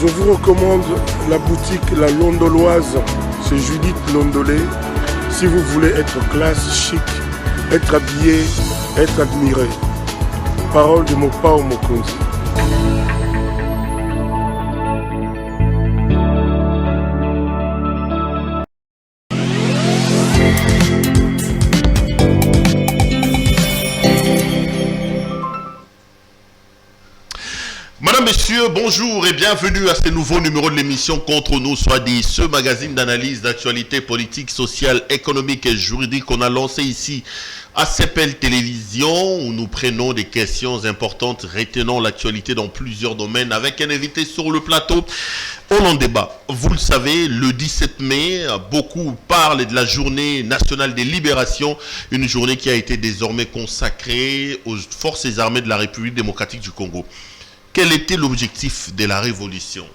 Je vous recommande la boutique La Londoloise chez Judith Londolé. Si vous voulez être classe, chic, être habillé, être admiré. Parole de Mopao Mokonzi. Madame, Messieurs, bonjour et bienvenue à ce nouveau numéro de l'émission Contre nous soit dit, ce magazine d'analyse d'actualité politique, sociale, économique et juridique qu'on a lancé ici à CPL Télévision, où nous prenons des questions importantes, retenons l'actualité dans plusieurs domaines avec un invité sur le plateau. On en débat. Vous le savez, le 17 mai, beaucoup parlent de la journée nationale des libérations, une journée qui a été désormais consacrée aux forces armées de la République démocratique du Congo. Quel était l'objectif de la révolution?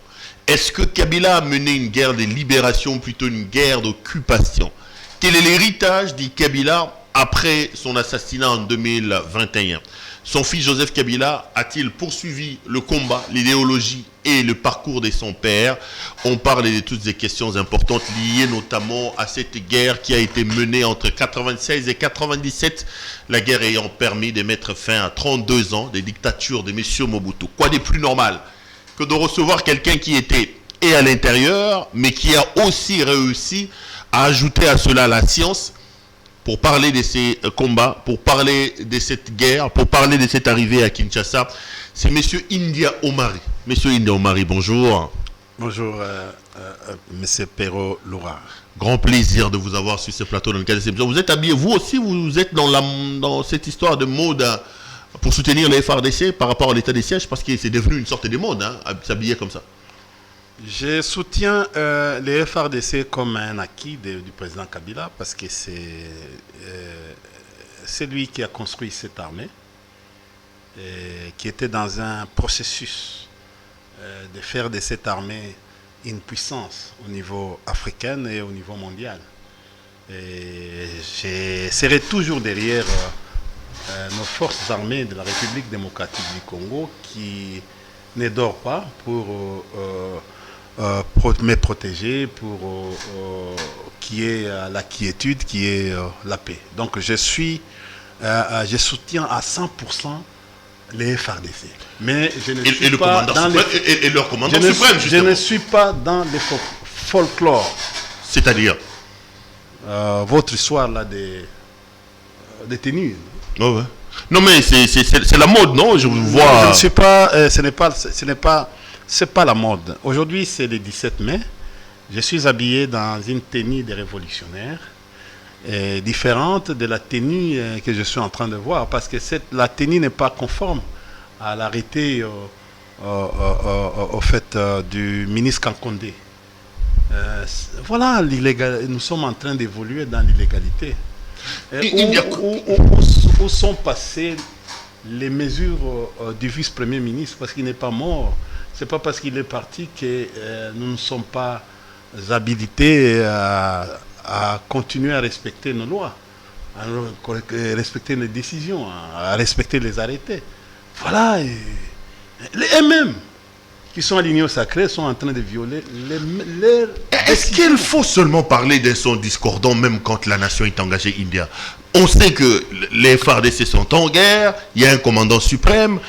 Est-ce que Kabila a mené une guerre de libération ou plutôt une guerre d'occupation? Quel est l'héritage de Kabila après son assassinat en 2021? Son fils Joseph Kabila a-t-il poursuivi le combat, l'idéologie et le parcours de son père? On parle de toutes ces questions importantes liées notamment à cette guerre qui a été menée entre 1996 et 1997, la guerre ayant permis de mettre fin à 32 ans de dictature de M. Mobutu. Quoi de plus normal que de recevoir quelqu'un qui était et à l'intérieur, mais qui a aussi réussi à ajouter à cela la science, pour parler de ces combats, pour parler de cette guerre, pour parler de cette arrivée à Kinshasa. C'est M. India Omari. M. India Omari, bonjour. Bonjour, M. Perrault Loura. Grand plaisir de vous avoir sur ce plateau dans le cadre de cette émission. Vous êtes habillé, vous aussi, vous êtes dans cette histoire de mode pour soutenir les FARDC par rapport à l'état des sièges, parce que c'est devenu une sorte de mode, s'habiller comme ça. Je soutiens les FARDC comme un acquis du président Kabila parce que c'est lui qui a construit cette armée et qui était dans un processus de faire de cette armée une puissance au niveau africain et au niveau mondial. Et je serai toujours derrière nos forces armées de la République démocratique du Congo qui ne dort pas pour me protéger, pour qu'il y ait la quiétude, qu'il y ait la paix. Donc je soutiens à 100% les FARDC. Mais je ne suis pas dans leur commandant suprême, je ne suis pas dans le folklore. C'est-à-dire votre histoire là des tenues. Oh ouais. Non mais c'est la mode, non? Je vous vois. Je ne suis pas. C'est pas la mode. Aujourd'hui, c'est le 17 mai. Je suis habillé dans une tenue de révolutionnaire différente de la tenue que je suis en train de voir parce que la tenue n'est pas conforme à l'arrêté au fait du ministre Kankondé. Voilà, nous sommes en train d'évoluer dans l'illégalité. Où sont passées les mesures du vice-premier ministre parce qu'il n'est pas mort? C'est pas parce qu'il est parti que nous ne sommes pas habilités à continuer à respecter nos lois, à respecter les décisions, à respecter les arrêtés. Voilà. Les MM qui sont alignés au sacré sont en train de violer les Est-ce qu'il faut seulement parler d'un son discordant même quand la nation est engagée India? On sait que les FARDC sont en guerre, il y a un commandant suprême.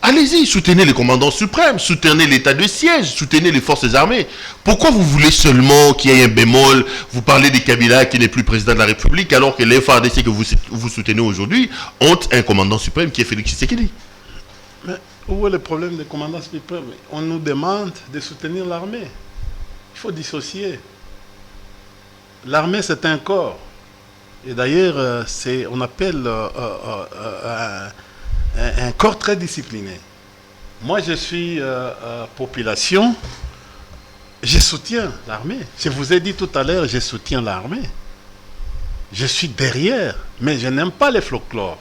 Allez-y, soutenez le commandant suprême, soutenez l'état de siège, soutenez les forces armées. Pourquoi vous voulez seulement qu'il y ait un bémol? Vous parlez de Kabila qui n'est plus président de la République alors que les FARDC que vous soutenez aujourd'hui ont un commandant suprême qui est Félix Tshisekedi. Mais où est le problème des commandants suprêmes? On nous demande de soutenir l'armée. Il faut dissocier. L'armée, c'est un corps. Et d'ailleurs, on appelle un corps très discipliné. Moi, je suis population, je soutiens l'armée. Je vous ai dit tout à l'heure, je soutiens l'armée. Je suis derrière, mais je n'aime pas les folklore.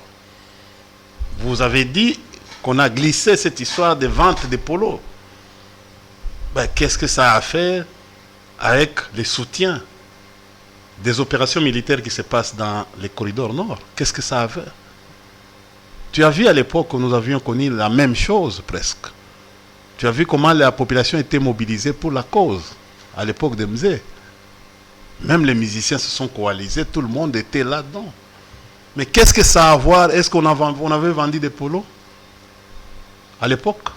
Vous avez dit qu'on a glissé cette histoire de vente de polo. Ben, qu'est-ce que ça a à faire avec les soutiens des opérations militaires qui se passent dans les corridors nord? Qu'est-ce que ça a à faire? Tu as vu à l'époque où nous avions connu la même chose presque. Tu as vu comment la population était mobilisée pour la cause à l'époque de Mzee. Même les musiciens se sont coalisés, tout le monde était là-dedans. Mais qu'est-ce que ça a à voir? Est-ce qu'on avait vendu des polos à l'époque?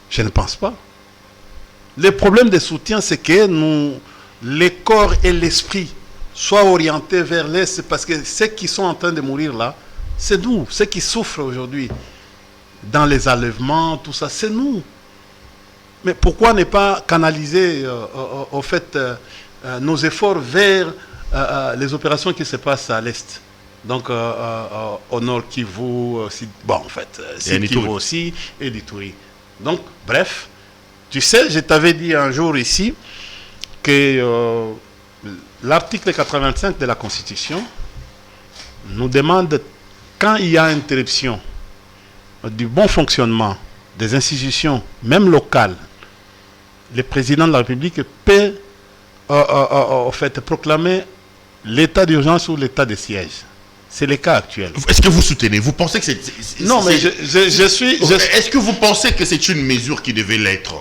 Je ne pense pas. Le problème de soutien, c'est que les corps et l'esprit soient orientés vers l'Est, parce que ceux qui sont en train de mourir là, c'est nous. Ceux qui souffrent aujourd'hui dans les enlèvements, tout ça, c'est nous. Mais pourquoi ne pas canaliser au fait nos efforts vers les opérations qui se passent à l'Est? Donc au nord Kivu, Kivu aussi, et l'Ituri. Donc, bref, tu sais, je t'avais dit un jour ici que l'article 85 de la Constitution nous demande, quand il y a interruption du bon fonctionnement des institutions, même locales, le président de la République peut proclamer l'état d'urgence ou l'état de siège. C'est le cas actuel. Est-ce que vous soutenez? Vous pensez que c'est... Non, mais je suis... Est-ce que vous pensez que c'est une mesure qui devait l'être?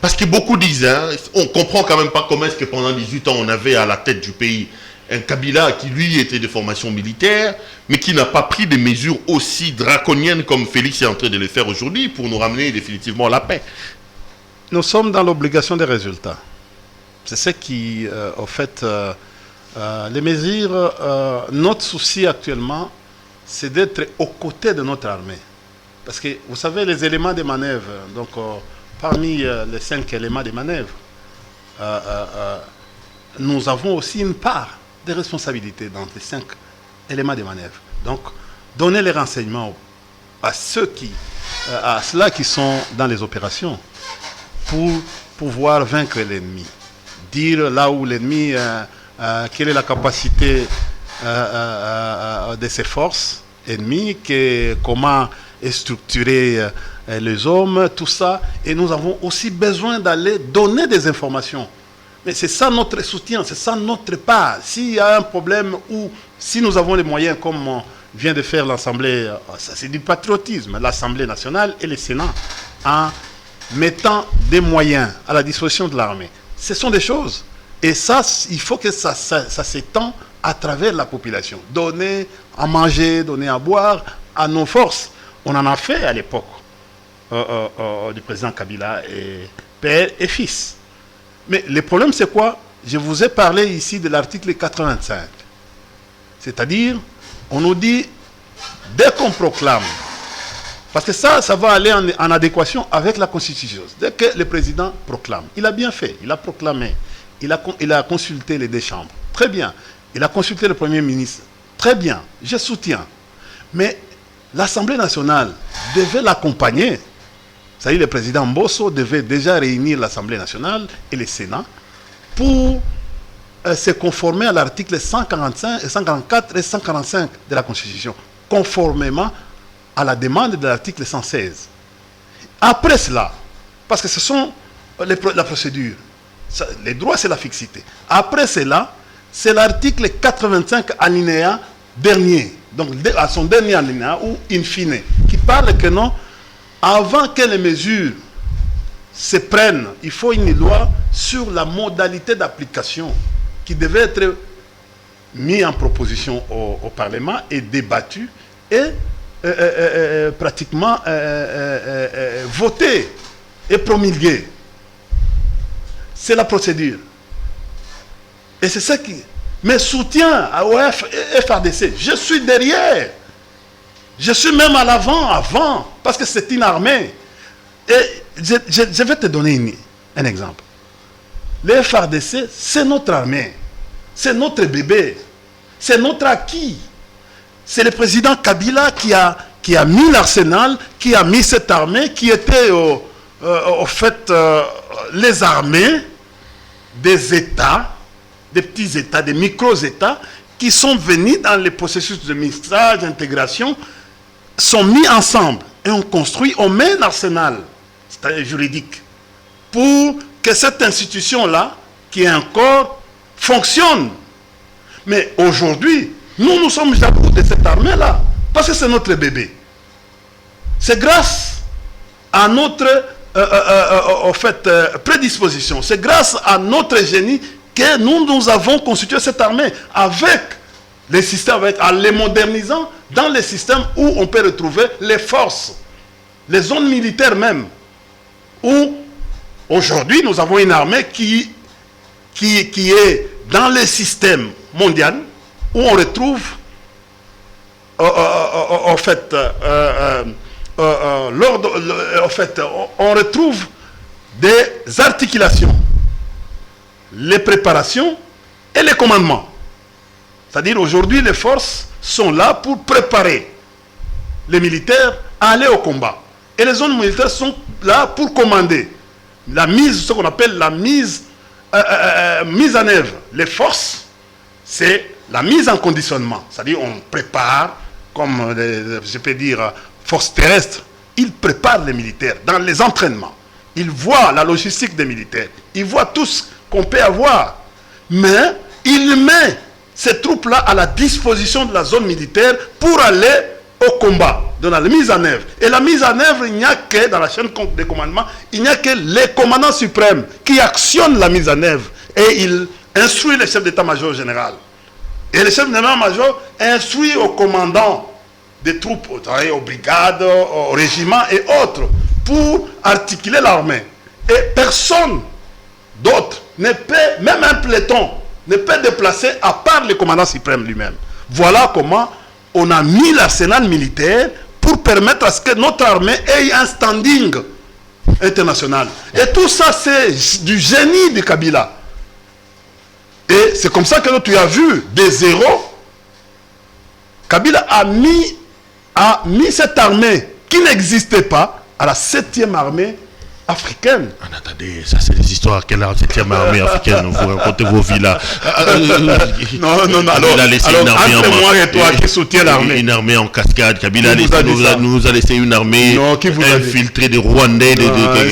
Parce que beaucoup disent, hein, on ne comprend quand même pas comment est-ce que pendant 18 ans, on avait à la tête du pays un Kabila qui, lui, était de formation militaire, mais qui n'a pas pris des mesures aussi draconiennes comme Félix est en train de le faire aujourd'hui pour nous ramener définitivement à la paix. Nous sommes dans l'obligation des résultats. C'est ce qui, en fait... les mesures, notre souci actuellement, c'est d'être aux côtés de notre armée. Parce que, vous savez, les éléments de manœuvre, donc parmi les 5 éléments de manœuvre, nous avons aussi une part de responsabilité dans les 5 éléments de manœuvre. Donc, donner les renseignements à ceux-là qui sont dans les opérations pour pouvoir vaincre l'ennemi. Dire là où l'ennemi... quelle est la capacité de ces forces ennemies, comment est structuré les hommes, tout ça. Et nous avons aussi besoin d'aller donner des informations. Mais c'est ça notre soutien, c'est ça notre part. S'il y a un problème ou si nous avons les moyens, comme vient de faire l'Assemblée, ça c'est du patriotisme, l'Assemblée nationale et le Sénat, en mettant des moyens à la disposition de l'armée. Ce sont des choses. Et ça, il faut que ça s'étend à travers la population. Donner à manger, donner à boire à nos forces. On en a fait à l'époque du président Kabila, et père et fils. Mais le problème, c'est quoi? Je vous ai parlé ici de l'article 85. C'est-à-dire, on nous dit, dès qu'on proclame, parce que ça va aller en adéquation avec la Constitution. Dès que le président proclame, il a bien fait, il a proclamé. Il a consulté les 2 chambres. Très bien. Il a consulté le Premier ministre. Très bien. Je soutiens. Mais l'Assemblée nationale devait l'accompagner. C'est-à-dire le président Mbosso devait déjà réunir l'Assemblée nationale et le Sénat pour se conformer à l'article 145, 144 et 145 de la Constitution, conformément à la demande de l'article 116. Après cela, parce que ce sont la procédure, les droits, c'est la fixité. Après cela, c'est l'article 85 alinéa dernier, donc à son dernier alinéa, ou in fine, qui parle que non, avant que les mesures se prennent, il faut une loi sur la modalité d'application qui devait être mise en proposition au Parlement et débattue et pratiquement votée et promulguée. C'est la procédure. Et c'est ça qui... Mais soutien au FARDC, je suis derrière. Je suis même à avant, parce que c'est une armée. Et je vais te donner un exemple. Le FARDC, c'est notre armée. C'est notre bébé. C'est notre acquis. C'est le président Kabila qui a mis l'arsenal, qui a mis cette armée, qui était au fait les armées des États, des petits États, des micro-États, qui sont venus dans les processus de mixage, d'intégration, sont mis ensemble. Et on construit, on met un arsenal, c'est-à-dire juridique, pour que cette institution-là, qui est encore, fonctionne. Mais aujourd'hui, nous sommes jaloux de cette armée-là, parce que c'est notre bébé. C'est grâce à notre prédisposition. C'est grâce à notre génie que nous avons constitué cette armée avec les systèmes, en les modernisant dans les systèmes où on peut retrouver les forces, les zones militaires même, où aujourd'hui nous avons une armée qui est dans les systèmes mondiaux, où on retrouve on retrouve des articulations, les préparations et les commandements. C'est-à-dire aujourd'hui les forces sont là pour préparer les militaires à aller au combat. Et les zones militaires sont là pour commander la mise, ce qu'on appelle la mise en œuvre. Les forces, c'est la mise en conditionnement. C'est-à-dire on prépare, comme je peux dire, forces terrestres, ils préparent les militaires dans les entraînements. Ils voient la logistique des militaires. Ils voient tout ce qu'on peut avoir. Mais il met ces troupes-là à la disposition de la zone militaire pour aller au combat, dans la mise en œuvre. Et la mise en œuvre, il n'y a que, dans la chaîne de commandement, il n'y a que les commandants suprêmes qui actionnent la mise en œuvre. Et il instruit le chef d'état-major général. Et le chef d'état-major instruit aux commandants des troupes, aux brigades, aux régiments et autres, pour articuler l'armée. Et personne d'autre ne peut, même un peloton, ne peut déplacer à part le commandant suprême lui-même. Voilà comment on a mis l'arsenal militaire pour permettre à ce que notre armée ait un standing international. Et tout ça, c'est du génie de Kabila. Et c'est comme ça que tu as vu des héros. Kabila a mis cette armée qui n'existait pas à la 7e armée africaine. Attendez, ça c'est des histoires. Quelle 7e armée africaine? Vous racontez vos villas. Non. Alors, il a laissé une armée entre moi et toi qui soutient l'armée. Une armée en cascade. Kabila nous a laissé une armée infiltrée des Rwandais.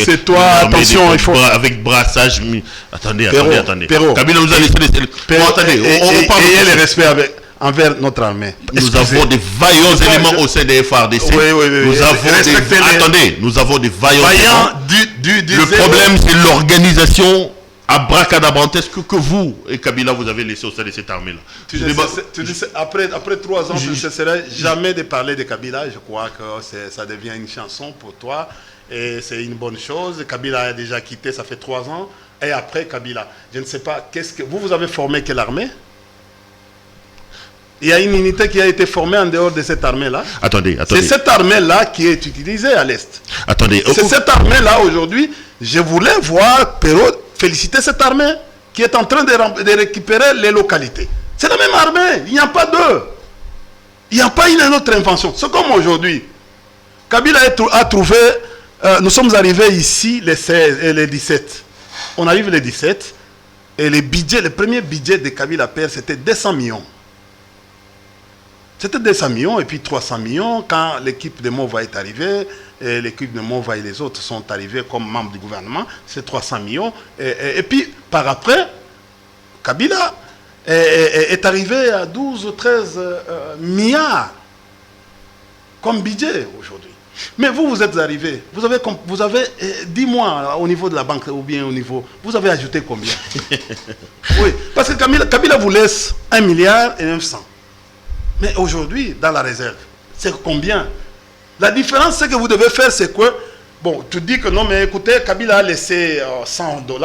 C'est toi, attention, il faut... Avec brassage. Attendez. Kabila nous a laissé... Attendez, on parle de le respect envers notre armée. Nous avons des vaillants éléments au sein des FARDC. Oui. Nous avons des vaillants éléments. Le problème, c'est l'organisation abracadabrantesque que vous et Kabila vous avez laissé au sein de cette armée-là. Après 3 ans, je ne cesserai jamais de parler de Kabila. Je crois que ça devient une chanson pour toi. Et c'est une bonne chose. Kabila a déjà quitté, ça fait 3 ans. Et après Kabila, je ne sais pas, vous avez formé quelle armée? Il y a une unité qui a été formée en dehors de cette armée-là. Attendez. C'est cette armée-là qui est utilisée à l'Est. Attendez. C'est cette armée-là aujourd'hui. Je voulais voir Perrault féliciter cette armée qui est en train de récupérer les localités. C'est la même armée. Il n'y a pas deux. Il n'y a pas une autre invention. C'est comme aujourd'hui. Kabila a trouvé... nous sommes arrivés ici les 16 et les 17. On arrive les 17. Et le premier budget de Kabila Père, c'était 200 millions. C'était 200 millions et puis 300 millions quand l'équipe de Mova est arrivée. Et l'équipe de Mova et les autres sont arrivés comme membres du gouvernement. C'est 300 millions. Et puis, par après, Kabila est arrivé à 12 ou 13 milliards comme budget aujourd'hui. Mais vous êtes arrivé. Vous avez 10 mois au niveau de la banque ou bien au niveau... Vous avez ajouté combien? Oui, parce que Kabila vous laisse 1 milliard et 900. Mais aujourd'hui, dans la réserve, c'est combien? La différence, c'est que vous devez faire, c'est que, bon, tu dis que non, mais écoutez, Kabila a laissé $100.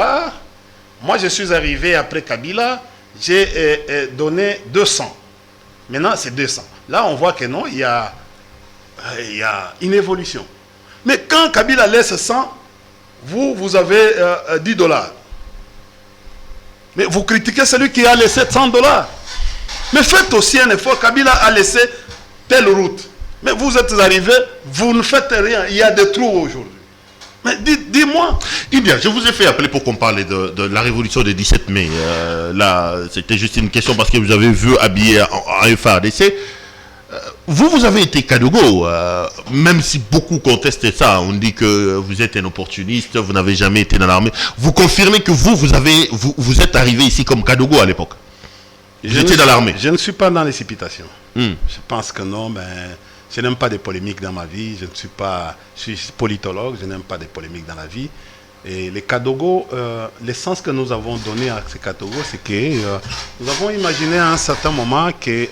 Moi, je suis arrivé après Kabila, j'ai donné 200. Maintenant, c'est 200. Là, on voit que non, il y a une évolution. Mais quand Kabila laisse 100, vous avez $10. Mais vous critiquez celui qui a laissé $100. Mais faites aussi un effort. Kabila a laissé telle route. Mais vous êtes arrivés, vous ne faites rien. Il y a des trous aujourd'hui. Mais dis-moi. Eh bien, je vous ai fait appeler pour qu'on parle de la révolution du 17 mai. Là, c'était juste une question parce que vous avez vu habillé en FARDC. Vous avez été Kadogo, même si beaucoup contestent ça. On dit que vous êtes un opportuniste, vous n'avez jamais été dans l'armée. Vous confirmez que vous êtes arrivé ici comme Kadogo à l'époque? J'étais dans l'armée. Je ne suis pas dans les citations. Je pense que non, mais Je n'aime pas des polémiques dans ma vie. Je suis politologue, je n'aime pas des polémiques dans la vie. Et les Kadogo, l'essence que nous avons donné à ces Kadogo, c'est que nous avons imaginé à un certain moment que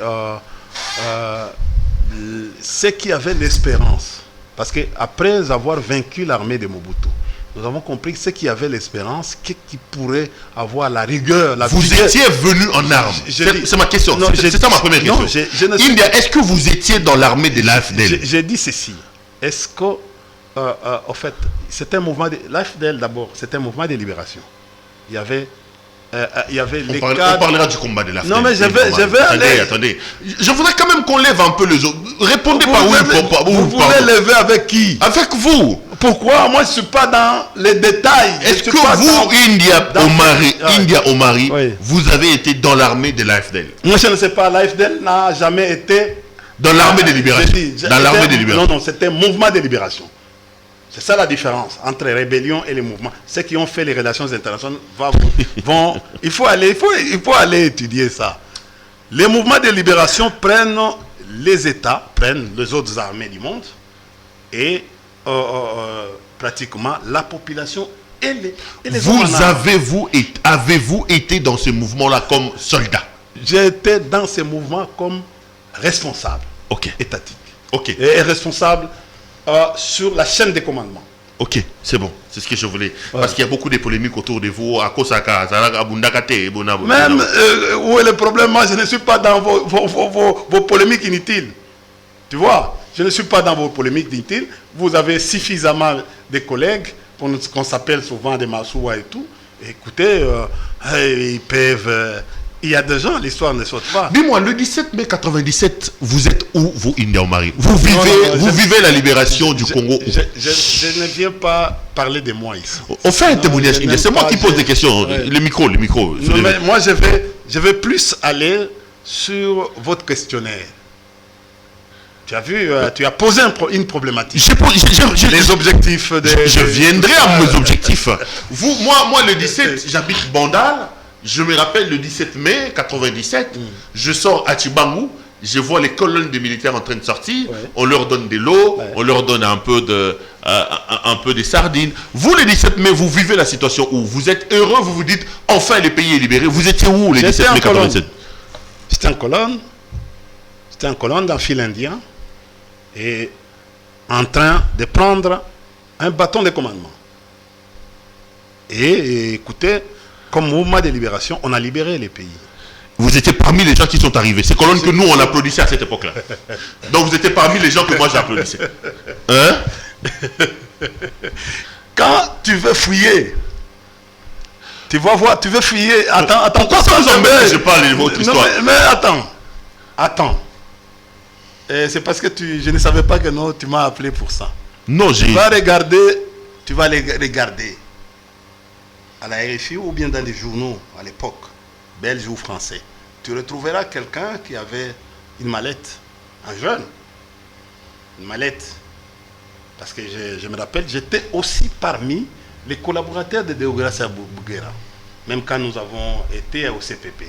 ceux qui avaient l'espérance, parce qu'après avoir vaincu l'armée de Mobutu, nous avons compris que ceux qui avaient l'espérance, qui pourraient avoir la rigueur, la Vous vigueur. étiez venu en armes. C'est ma question. C'est ça ma première question. India, est-ce que vous étiez dans l'armée de l'AFDL? J'ai dit ceci. Est-ce que, en fait, c'est un mouvement de l'AFDL d'abord, c'est un mouvement de libération. Il y avait les cadres. On parlera du combat de l'AFDL. Non, mais je vais aller. Attendez. Je voudrais quand même qu'on lève un peu les autres. Répondez Vous pas oui. Vous voulez lever avec qui? Avec vous. Pourquoi? Moi, je ne suis pas dans les détails. Est-ce que vous, India Omari, oui, vous avez été dans l'armée de l'AFDL? Moi, je ne sais pas. L'AFDL n'a jamais été dans l'armée de libération. Dans l'armée de libération. Non, c'était un mouvement de libération. C'est ça la différence entre les rébellions et les mouvements. Ceux qui ont fait les relations internationales il faut aller étudier ça. Les mouvements de libération prennent les États, prennent les autres armées du monde et pratiquement la population et les avez-vous été dans ce mouvement-là comme soldat? J'ai été dans ce mouvement comme responsable étatique. Et responsable sur la chaîne de commandement. Ok, c'est bon, c'est ce que je voulais. Parce qu'il y a beaucoup de polémiques autour de vous. À Kosaka, même où est le problème? Moi, je ne suis pas dans vos polémiques inutiles. Tu vois, je ne suis pas dans vos polémiques inutiles. Vous avez suffisamment de collègues qu'on s'appelle souvent des Massoua et tout. Écoutez, ils peuvent. Il y a des gens, l'histoire ne saute pas. Dis-moi, le 17 mai 97, vous êtes où, vous, India Omari? Vous vivez la libération du Congo. Je ne viens pas parler de moi ici. On fait un témoignage, India. C'est moi qui pose des questions. Le micro. Non, mais moi, je vais plus aller sur votre questionnaire. Tu as vu, tu as posé une problématique. Les objectifs je viendrai à mes objectifs. Moi, le 17, j'habite Bandal. Je me rappelle le 17 mai 97, je sors à Chibangu, je vois les colonnes de militaires en train de sortir, on leur donne de l'eau, on leur donne un peu de sardines. Vous, le 17 mai, vous vivez la situation où vous êtes heureux, vous vous dites, enfin le pays est libéré. Vous étiez où le 17 mai 97? J'étais en colonne dans le fil indien et en train de prendre un bâton de commandement. Et écoutez, comme mouvement de libération, on a libéré les pays. Vous étiez parmi les gens qui sont arrivés. Ces colonnes que nous, on applaudissait à cette époque-là. Donc vous étiez parmi les gens que moi, j'applaudissais. Hein? Quand tu veux fouiller, tu vas voir, tu veux fouiller. Attends. Pourquoi ça vous embête que je parle de votre histoire? Mais attends. C'est parce que je ne savais pas que tu m'as appelé pour ça. Non, tu vas les regarder. À la RFI ou bien dans les journaux à l'époque, belges ou français, tu retrouveras quelqu'un qui avait une mallette, un jeune, une mallette. Parce que je me rappelle, j'étais aussi parmi les collaborateurs de Deogracia Bouguera, même quand nous avons été au CPP.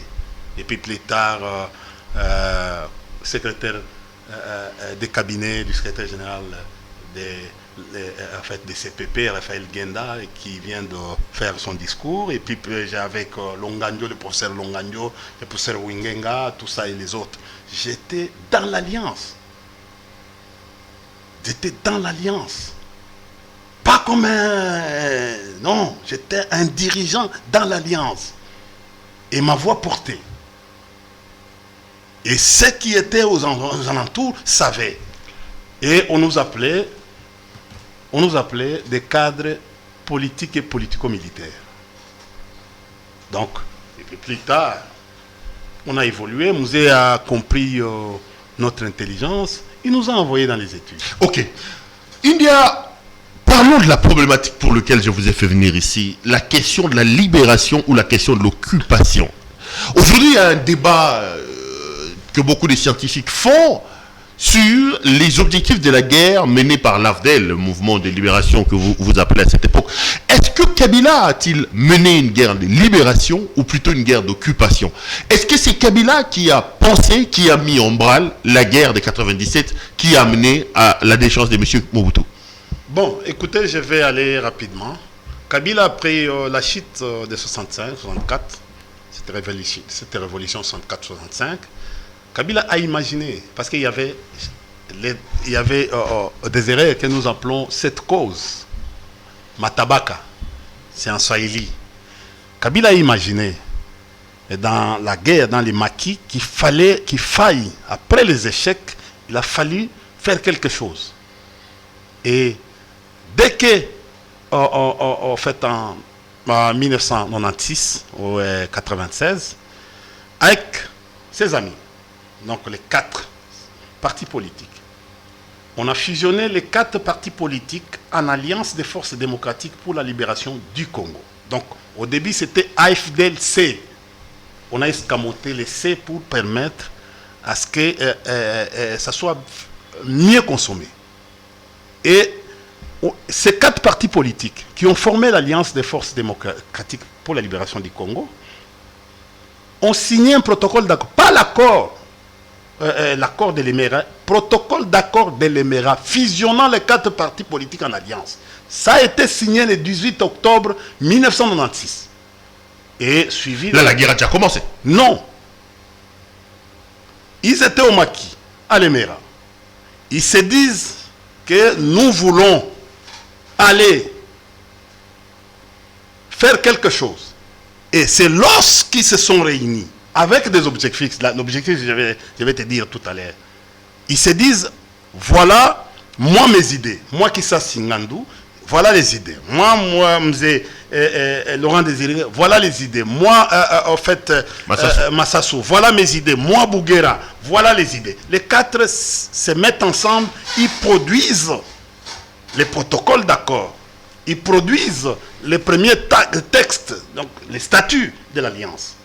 Et puis plus tard, secrétaire des cabinets du secrétaire général des CPP, Raphaël Genda, qui vient de faire son discours, et puis j'ai avec Longanjo, le professeur Longanjo, le professeur Wingenga, tout ça et les autres. J'étais dans l'alliance. Pas comme un... Non, j'étais un dirigeant dans l'alliance. Et ma voix portée. Et ceux qui étaient aux alentours savaient. Et on nous appelait des cadres politiques et politico-militaires. Donc, et puis plus tard, on a évolué, Mouzé a compris notre intelligence, il nous a envoyés dans les études. Ok. India, parlons de la problématique pour laquelle je vous ai fait venir ici, la question de la libération ou la question de l'occupation. Aujourd'hui, il y a un débat que beaucoup de scientifiques font sur les objectifs de la guerre menée par l'AFDEL, le mouvement de libération que vous appelez à cette époque. Est-ce que Kabila a-t-il mené une guerre de libération ou plutôt une guerre d'occupation? Est-ce que c'est Kabila qui a pensé, qui a mis en branle la guerre de 97, qui a mené à la déchéance de M. Mobutu? Bon, écoutez, je vais aller rapidement. Kabila, après la chute de 65-64, cette révolution 64-65, Kabila a imaginé, parce qu'il y avait des erreurs que nous appelons cette cause, Matabaka, c'est en Swahili. Kabila a imaginé, dans la guerre, dans les maquis, qu'il faille, après les échecs, il a fallu faire quelque chose. Et dès que, en fait, en 1996 ou 1996, avec ses amis, donc les 4 partis politiques, on a fusionné les 4 partis politiques en Alliance des forces démocratiques pour la libération du Congo. Donc, au début, c'était AFDL-C. On a escamoté les C pour permettre à ce que ça soit mieux consommé. Et ces 4 partis politiques qui ont formé l'Alliance des forces démocratiques pour la libération du Congo ont signé un protocole d'accord, pas l'accord, l'accord de l'Éméra, protocole d'accord de l'Éméra, fusionnant les 4 partis politiques en alliance. Ça a été signé le 18 octobre 1996. Et suivi... Là, la guerre a déjà commencé. Non. Ils étaient au maquis, à l'Éméra. Ils se disent que nous voulons aller faire quelque chose. Et c'est lorsqu'ils se sont réunis avec des objectifs, l'objectif, je vais te dire tout à l'heure, ils se disent, voilà, moi mes idées, moi qui suis Singandou, voilà les idées. Moi, Laurent Désiré, voilà les idées. Moi, en fait, Massassou, voilà mes idées. Moi, Bouguera, voilà les idées. Les 4 se mettent ensemble, ils produisent les protocoles d'accord. Ils produisent les premiers textes, donc les statuts de l'Alliance,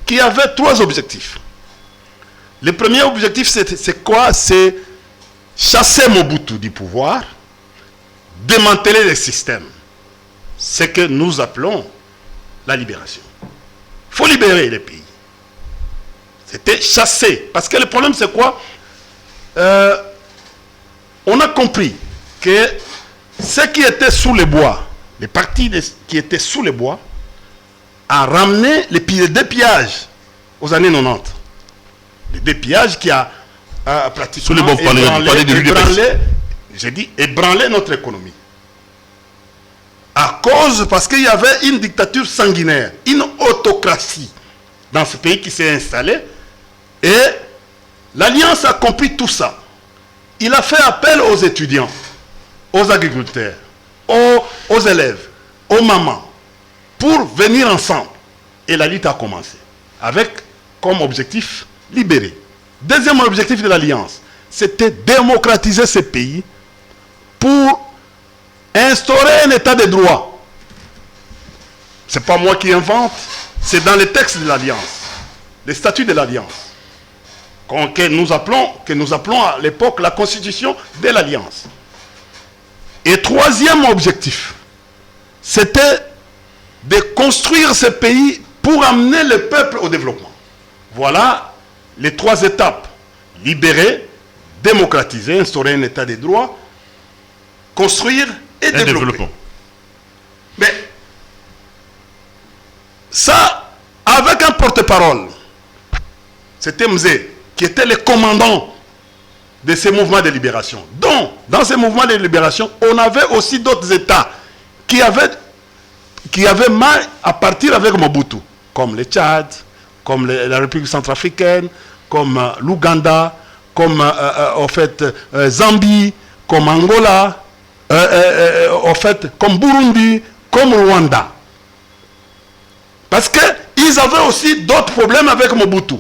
qui avaient 3 objectifs. Le premier objectif, c'est quoi? C'est chasser Mobutu du pouvoir, démanteler les systèmes. Ce que nous appelons la libération. Il faut libérer les pays. C'était chasser. Parce que le problème, c'est quoi? On a compris que ceux qui étaient sous les bois, les partis qui étaient sous les bois, a ramené les dépillages aux années 90. Les dépillages qui a pratiquement ébranlé notre économie. À cause, parce qu'il y avait une dictature sanguinaire, une autocratie dans ce pays qui s'est installée, et l'Alliance a compris tout ça. Il a fait appel aux étudiants, aux agriculteurs, aux élèves, aux mamans, pour venir ensemble. Et la lutte a commencé, avec comme objectif libérer. Deuxième objectif de l'Alliance, c'était démocratiser ces pays pour instaurer un état de droit. Ce n'est pas moi qui invente, c'est dans les textes de l'Alliance, les statuts de l'Alliance, que nous appelons à l'époque la constitution de l'Alliance. Et troisième objectif, c'était de construire ce pays pour amener le peuple au développement. Voilà les 3 étapes. Libérer, démocratiser, instaurer un état de droit, construire et développer. Mais ça, avec un porte-parole, c'était Mzé, qui était le commandant de ces mouvements de libération. Donc, dans ces mouvements de libération, on avait aussi d'autres États qui avaient mal à partir avec Mobutu, comme le Tchad, comme la République centrafricaine, comme l'Ouganda, comme en fait Zambie, comme Angola, en fait comme Burundi, comme Rwanda. Parce qu'ils avaient aussi d'autres problèmes avec Mobutu.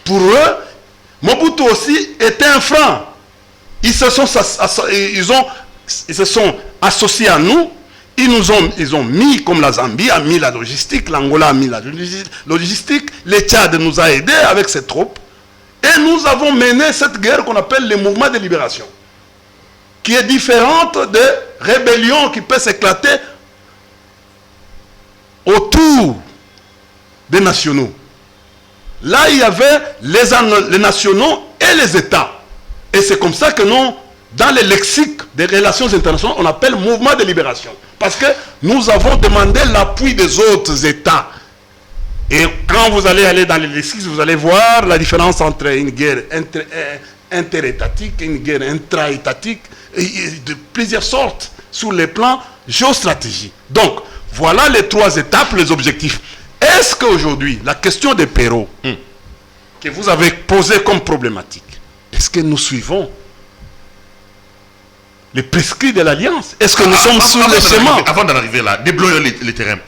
Pour eux, Mobutu aussi était un franc. Ils se sont associés à nous. Ils ont mis, comme la Zambie a mis la logistique, l'Angola a mis la logistique, le Tchad nous a aidés avec ses troupes. Et Et nous avons mené cette guerre qu'on appelle le mouvement de libération, qui est différente de rébellions qui peuvent s'éclater autour des nationaux. Là, il y avait les nationaux et les États. Et c'est comme ça que nous, dans le lexique des relations internationales, on appelle mouvement de libération. Parce que nous avons demandé l'appui des autres États. Et quand vous allez aller dans les lexiques, vous allez voir la différence entre une guerre interétatique et une guerre intra-étatique, de plusieurs sortes, sur les plans géostratégiques. Donc, voilà les 3 étapes, les objectifs. Est-ce qu'aujourd'hui, la question des Perrault, que vous avez posée comme problématique, est-ce que nous suivons les prescrits de l'Alliance? Est-ce que nous sommes sur le chemin? Avant d'en arriver là, débloyons les terrains.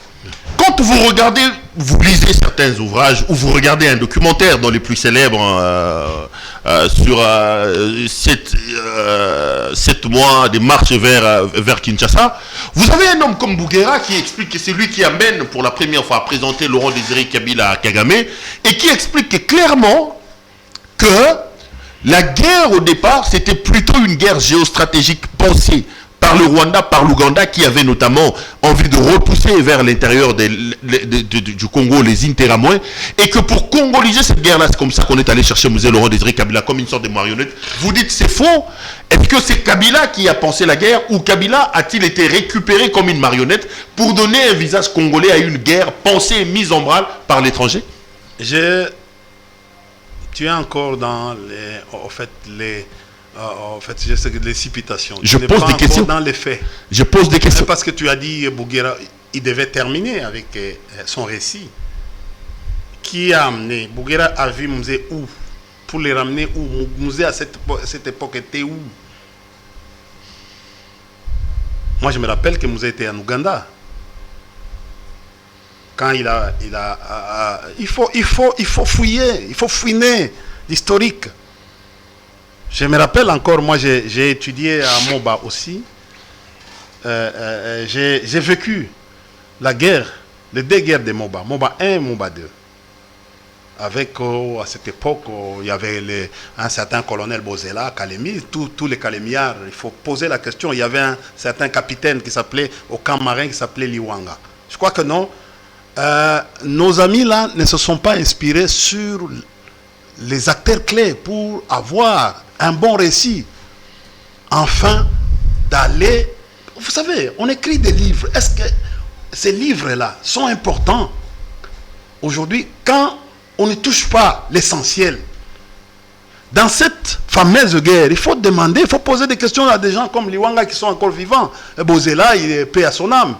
Quand vous regardez, vous lisez certains ouvrages, ou vous regardez un documentaire dont les plus célèbres sur 7 mois de marche vers Kinshasa, vous avez un homme comme Bouguera qui explique que c'est lui qui amène pour la première fois à présenter Laurent Désiré Kabila à Kagame, et qui explique que clairement que la guerre au départ, c'était plutôt une guerre géostratégique pensée par le Rwanda, par l'Ouganda, qui avait notamment envie de repousser vers l'intérieur du Congo les Interamouins, et que pour congoliser cette guerre-là, c'est comme ça qu'on est allé chercher M. Laurent Désiré Kabila comme une sorte de marionnette. Vous dites c'est faux. Est-ce que c'est Kabila qui a pensé la guerre, ou Kabila a-t-il été récupéré comme une marionnette pour donner un visage congolais à une guerre pensée et mise en branle par l'étranger? Tu es encore dans les citations. Je pose des questions. Dans les faits. Je pose des questions. Parce que tu as dit Bouguera, il devait terminer avec son récit. Qui a amené Bouguera a vu Mouzé où? Pour les ramener où? Mouzé à cette époque était où? Moi je me rappelle que Mouzé était en Ouganda. Quand il faut fouiller, il faut fouiner l'historique. Je me rappelle encore, moi j'ai étudié à Moba aussi. J'ai vécu la guerre, les 2 guerres de Moba, Moba 1 et Moba 2. Avec, à cette époque, il y avait un certain colonel Bozela, Kalemi, tous les Kalemiards, il faut poser la question. Il y avait un certain capitaine qui s'appelait, au camp marin, qui s'appelait Liwanga. Je crois que non. Nos amis là ne se sont pas inspirés sur les acteurs clés pour avoir un bon récit, enfin d'aller. Vous savez, on écrit des livres. Est-ce que ces livres-là sont importants aujourd'hui quand on ne touche pas l'essentiel? Dans cette fameuse guerre, il faut demander, il faut poser des questions à des gens comme Liwanga qui sont encore vivants. Bozela, il est paix à son âme.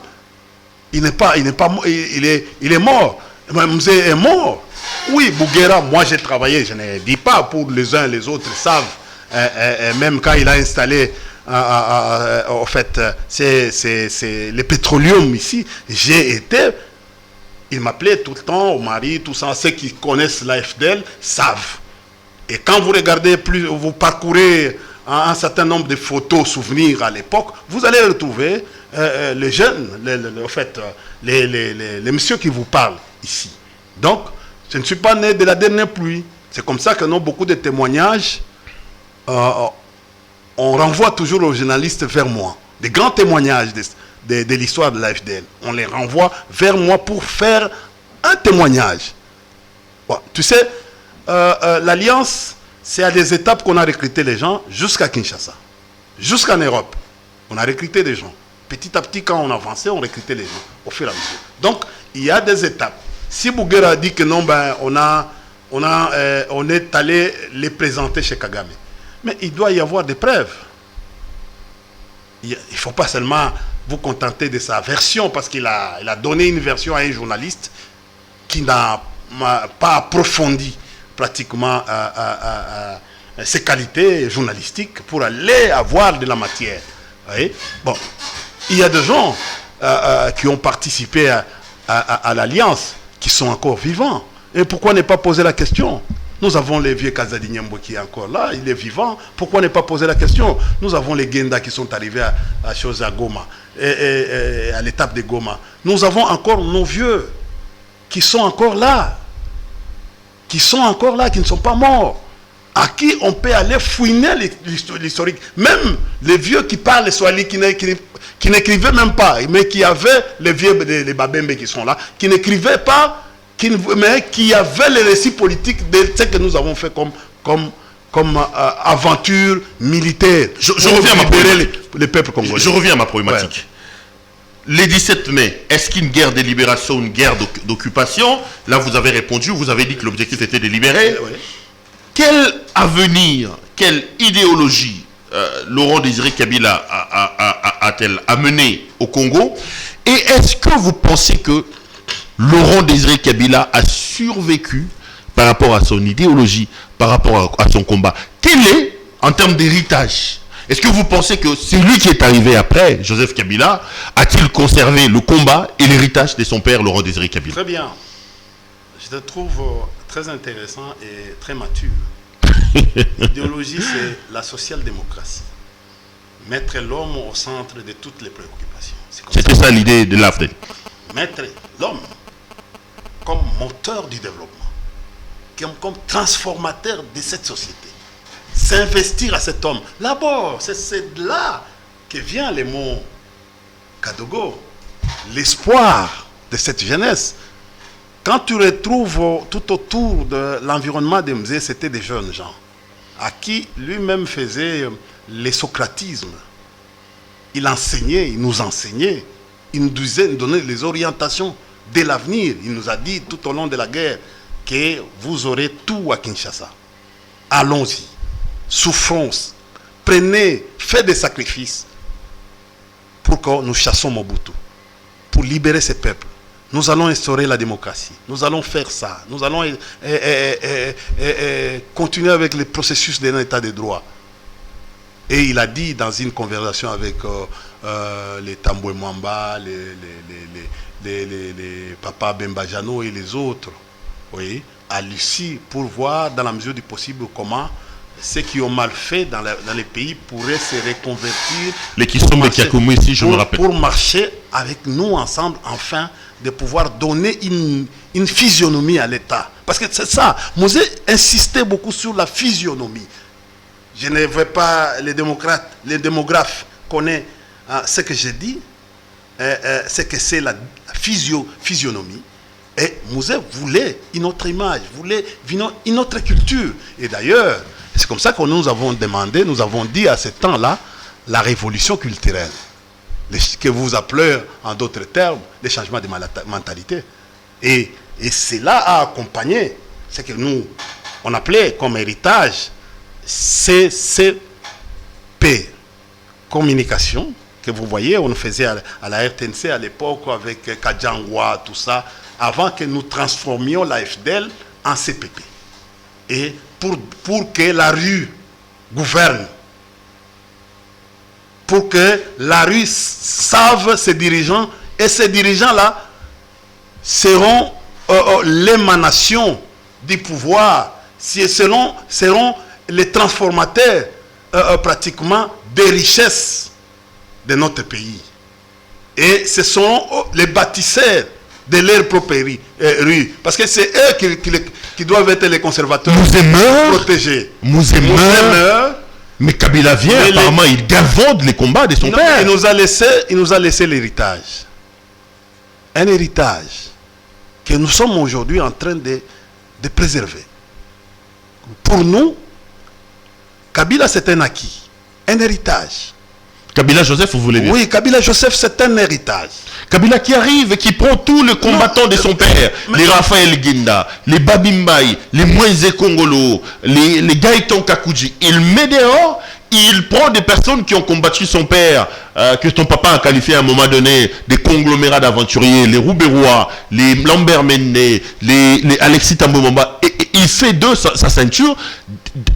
Il est mort. Mzé est mort. Oui, Bouguera, moi j'ai travaillé, je ne dis pas pour les uns, les autres savent, même quand il a installé, en fait, c'est les pétroleums ici, j'ai été, il m'appelait tout le temps, au mari, tout ça, ceux qui connaissent l'AFDL savent. Et quand vous regardez plus, vous parcourez un certain nombre de photos, souvenirs à l'époque, vous allez retrouver les jeunes, en fait, les messieurs qui vous parlent ici. Donc, je ne suis pas né de la dernière pluie. C'est comme ça que nous, beaucoup de témoignages, on renvoie toujours aux journalistes vers moi. Des grands témoignages de l'histoire de l'AFDL. On les renvoie vers moi pour faire un témoignage. Bon, tu sais, l'Alliance, c'est à des étapes qu'on a recruté les gens jusqu'à Kinshasa, jusqu'en Europe. On a recruté des gens. Petit à petit, quand on avançait, on recrutait les gens au fur et à mesure. Donc, il y a des étapes. Si Bouguera dit que non, ben, on est allé les présenter chez Kagame. Mais il doit y avoir des preuves. Il ne faut pas seulement vous contenter de sa version, parce qu'il a donné une version à un journaliste qui n'a pas approfondi pratiquement ses qualités journalistiques pour aller avoir de la matière. Vous voyez? Bon, il y a des gens qui ont participé à l'Alliance, qui sont encore vivants. Et pourquoi ne pas poser la question? Nous avons les vieux Kazadi Nyambo qui est encore là, il est vivant. Pourquoi ne pas poser la question? Nous avons les Genda qui sont arrivés à Goma, et à l'étape de Goma. Nous avons encore nos vieux qui sont encore là, qui ne sont pas morts. à qui on peut aller fouiner l'historique. Même les vieux qui parlent swahili, qui n'écrivaient même pas, mais qui avaient, les vieux, les babembe qui sont là, qui n'écrivaient pas, mais qui avaient les récits politiques de ce que nous avons fait comme aventure militaire. Je reviens à ma problématique. Les peuples congolais. Je reviens à ma problématique. Ouais. Les 17 mai, est-ce qu'une guerre de libération, une guerre d'occupation? Là, vous avez répondu, vous avez dit que l'objectif était de libérer. Ouais. Quel avenir, quelle idéologie Laurent Désiré Kabila a-t-elle amené au Congo? Et est-ce que vous pensez que Laurent Désiré Kabila a survécu par rapport à son idéologie, par rapport à son combat? Quel est, en termes d'héritage, est-ce que vous pensez que celui qui est arrivé après, Joseph Kabila, a-t-il conservé le combat et l'héritage de son père, Laurent Désiré Kabila? Très bien. Je te trouve très intéressant et très mature. L'idéologie, c'est la social-démocratie. Mettre l'homme au centre de toutes les préoccupations. C'était ça l'idée de l'AFDEL. Mettre l'homme comme moteur du développement, comme transformateur de cette société. S'investir à cet homme. D'abord, c'est de là que vient le mot Kadogo, l'espoir de cette jeunesse. Quand tu retrouves tout autour de l'environnement des musées, c'était des jeunes gens à qui lui-même faisait le socratisme. Il enseignait, il nous enseignait, il nous donnait les orientations de l'avenir. Il nous a dit tout au long de la guerre que vous aurez tout à Kinshasa. Allons-y, souffrons, prenez, faites des sacrifices pour que nous chassions Mobutu, pour libérer ces peuples. Nous allons instaurer la démocratie. Nous allons faire ça. Nous allons continuer avec le processus d'un état de droit. Et il a dit dans une conversation avec les Tamboué Mwamba, les Papa Bembajano et les autres, oui, à Lucie, pour voir dans la mesure du possible comment ceux qui ont mal fait dans les pays pourraient se reconvertir. Les qui sont Kiakoumou ici, je me rappelle. Pour marcher avec nous ensemble, enfin, de pouvoir donner une physionomie à l'État. Parce que c'est ça. Mosé insistait beaucoup sur la physionomie. Je ne veux pas, les démographes connaissent ce que j'ai dit, c'est que c'est la physionomie. Et Mosé voulait une autre image, voulait une autre culture. Et d'ailleurs, c'est comme ça que nous avons demandé, nous avons dit à ce temps-là, la révolution culturelle. Que vous appelez en d'autres termes les changements de mentalité. Et cela a accompagné ce que nous, on appelait comme héritage CCP, communication, que vous voyez, on faisait à la RTNC à l'époque avec Kajangwa, tout ça, avant que nous transformions la FDL en CPP. Et pour que la rue gouverne, pour que la rue save ses dirigeants, et ces dirigeants-là seront l'émanation du pouvoir, seront les transformateurs pratiquement des richesses de notre pays. Et ce sont les bâtisseurs de leur propre rue. Parce que c'est eux qui doivent être les conservateurs protégés. Mouzemer. Mais Kabila vient, apparemment, il gavonde les combats de son père. Il nous a laissé l'héritage. Un héritage que nous sommes aujourd'hui en train de préserver. Pour nous, Kabila, c'est un acquis, un héritage. Kabila Joseph, vous voulez dire? Oui, Kabila Joseph, c'est un héritage. Kabila qui arrive et qui prend tous les combattants de son père, les Raphaël Guinda, les Babimbaï, les Moïse Kongolo, les Gaëtan Kakouji. Il met dehors, il prend des personnes qui ont combattu son père, que ton papa a qualifié à un moment donné, des conglomérats d'aventuriers, les Roubérois, les Lambert Mende, les Alexis Tambomamba, et il fait de sa ceinture.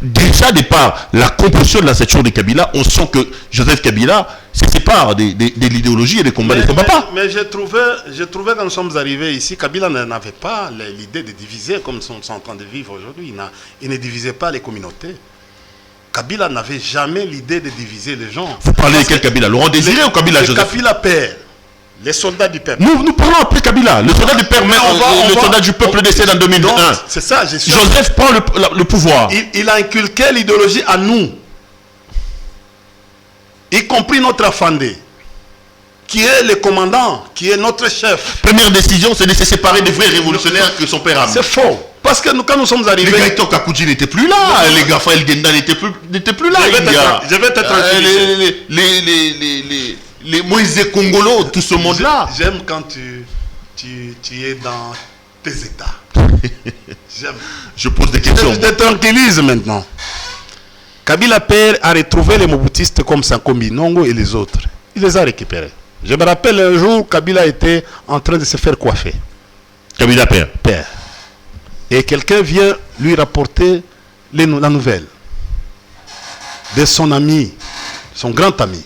Déjà départ, la composition de la ceinture de Kabila, on sent que Joseph Kabila se sépare de l'idéologie et des combats de son papa. Mais je trouvais quand nous sommes arrivés ici, Kabila n'avait pas l'idée de diviser comme nous sommes en train de vivre aujourd'hui. Il ne divisait pas les communautés. Kabila n'avait jamais l'idée de diviser les gens. Vous parlez de quel Kabila? Laurent Désiré ou Kabila Joseph? Kabila père. Les soldats du peuple. Nous parlons après Kabila. Le soldat du peuple, le soldat du peuple décède en 2001. C'est ça, Joseph prend le pouvoir. Il a inculqué l'idéologie à nous. Y compris notre Afandé, qui est le commandant, qui est notre chef. Première décision, c'est de se séparer des vrais révolutionnaires que son père a mis. C'est faux. Parce que quand nous sommes arrivés... Les Gaëtan Kakouji n'étaient plus là. Les Gafael Genda n'étaient plus là. Je vais te tranquilliser. Les Moïse Congolo, tout ce monde-là. J'aime quand tu es dans tes états. J'aime. Je pose des questions. Je te tranquillise maintenant. Kabila père a retrouvé les Mobutistes comme Sankombi Nongo et les autres. Il les a récupérés. Je me rappelle un jour, Kabila était en train de se faire coiffer. Kabila père. Et quelqu'un vient lui rapporter la nouvelle de son ami, son grand ami.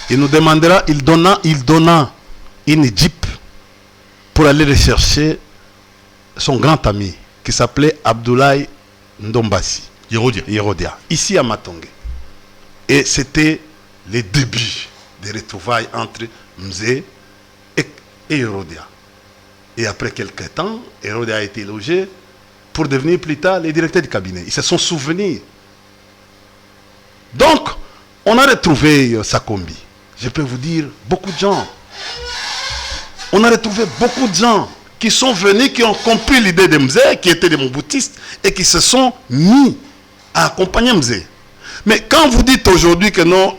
Il nous demandera, il donna une jeep pour aller rechercher son grand ami qui s'appelait Abdoulaye Ndombasi. Yerodia, ici à Matonge. Et c'était les débuts des retrouvailles entre Mzé et Yerodia. Et après quelques temps, Yerodia a été logé pour devenir plus tard le directeur du cabinet. Ils se sont souvenus. Donc, on a retrouvé Sakombi. Je peux vous dire, beaucoup de gens. On a retrouvé beaucoup de gens qui sont venus, qui ont compris l'idée de Mzé, qui étaient des Mobutistes, et qui se sont mis à accompagner Mzé. Mais quand vous dites aujourd'hui que non,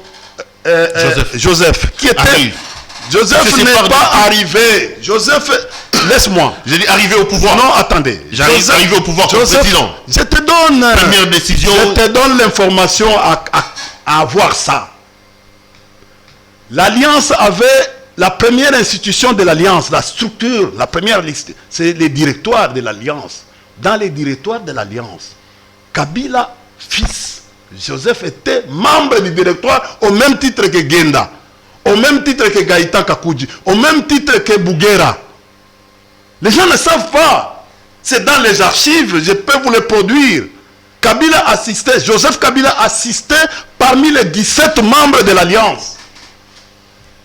Joseph, qui était... Arrive. Joseph n'est pas arrivé. Joseph, laisse-moi. J'ai dit arrivé au pouvoir. Non, attendez. J'arrive arrivé au pouvoir comme président. Je te donne... Première décision. Je te donne l'information à avoir ça. L'Alliance avait la première institution de l'Alliance, la structure, la première liste, c'est les directoires de l'Alliance. Dans les directoires de l'Alliance, Kabila, fils, Joseph était membre du directoire au même titre que Genda, au même titre que Gaïtan Kakouji, au même titre que Bouguera. Les gens ne savent pas. C'est dans les archives, je peux vous les produire. Kabila assistait, Joseph Kabila assistait parmi les 17 membres de l'Alliance.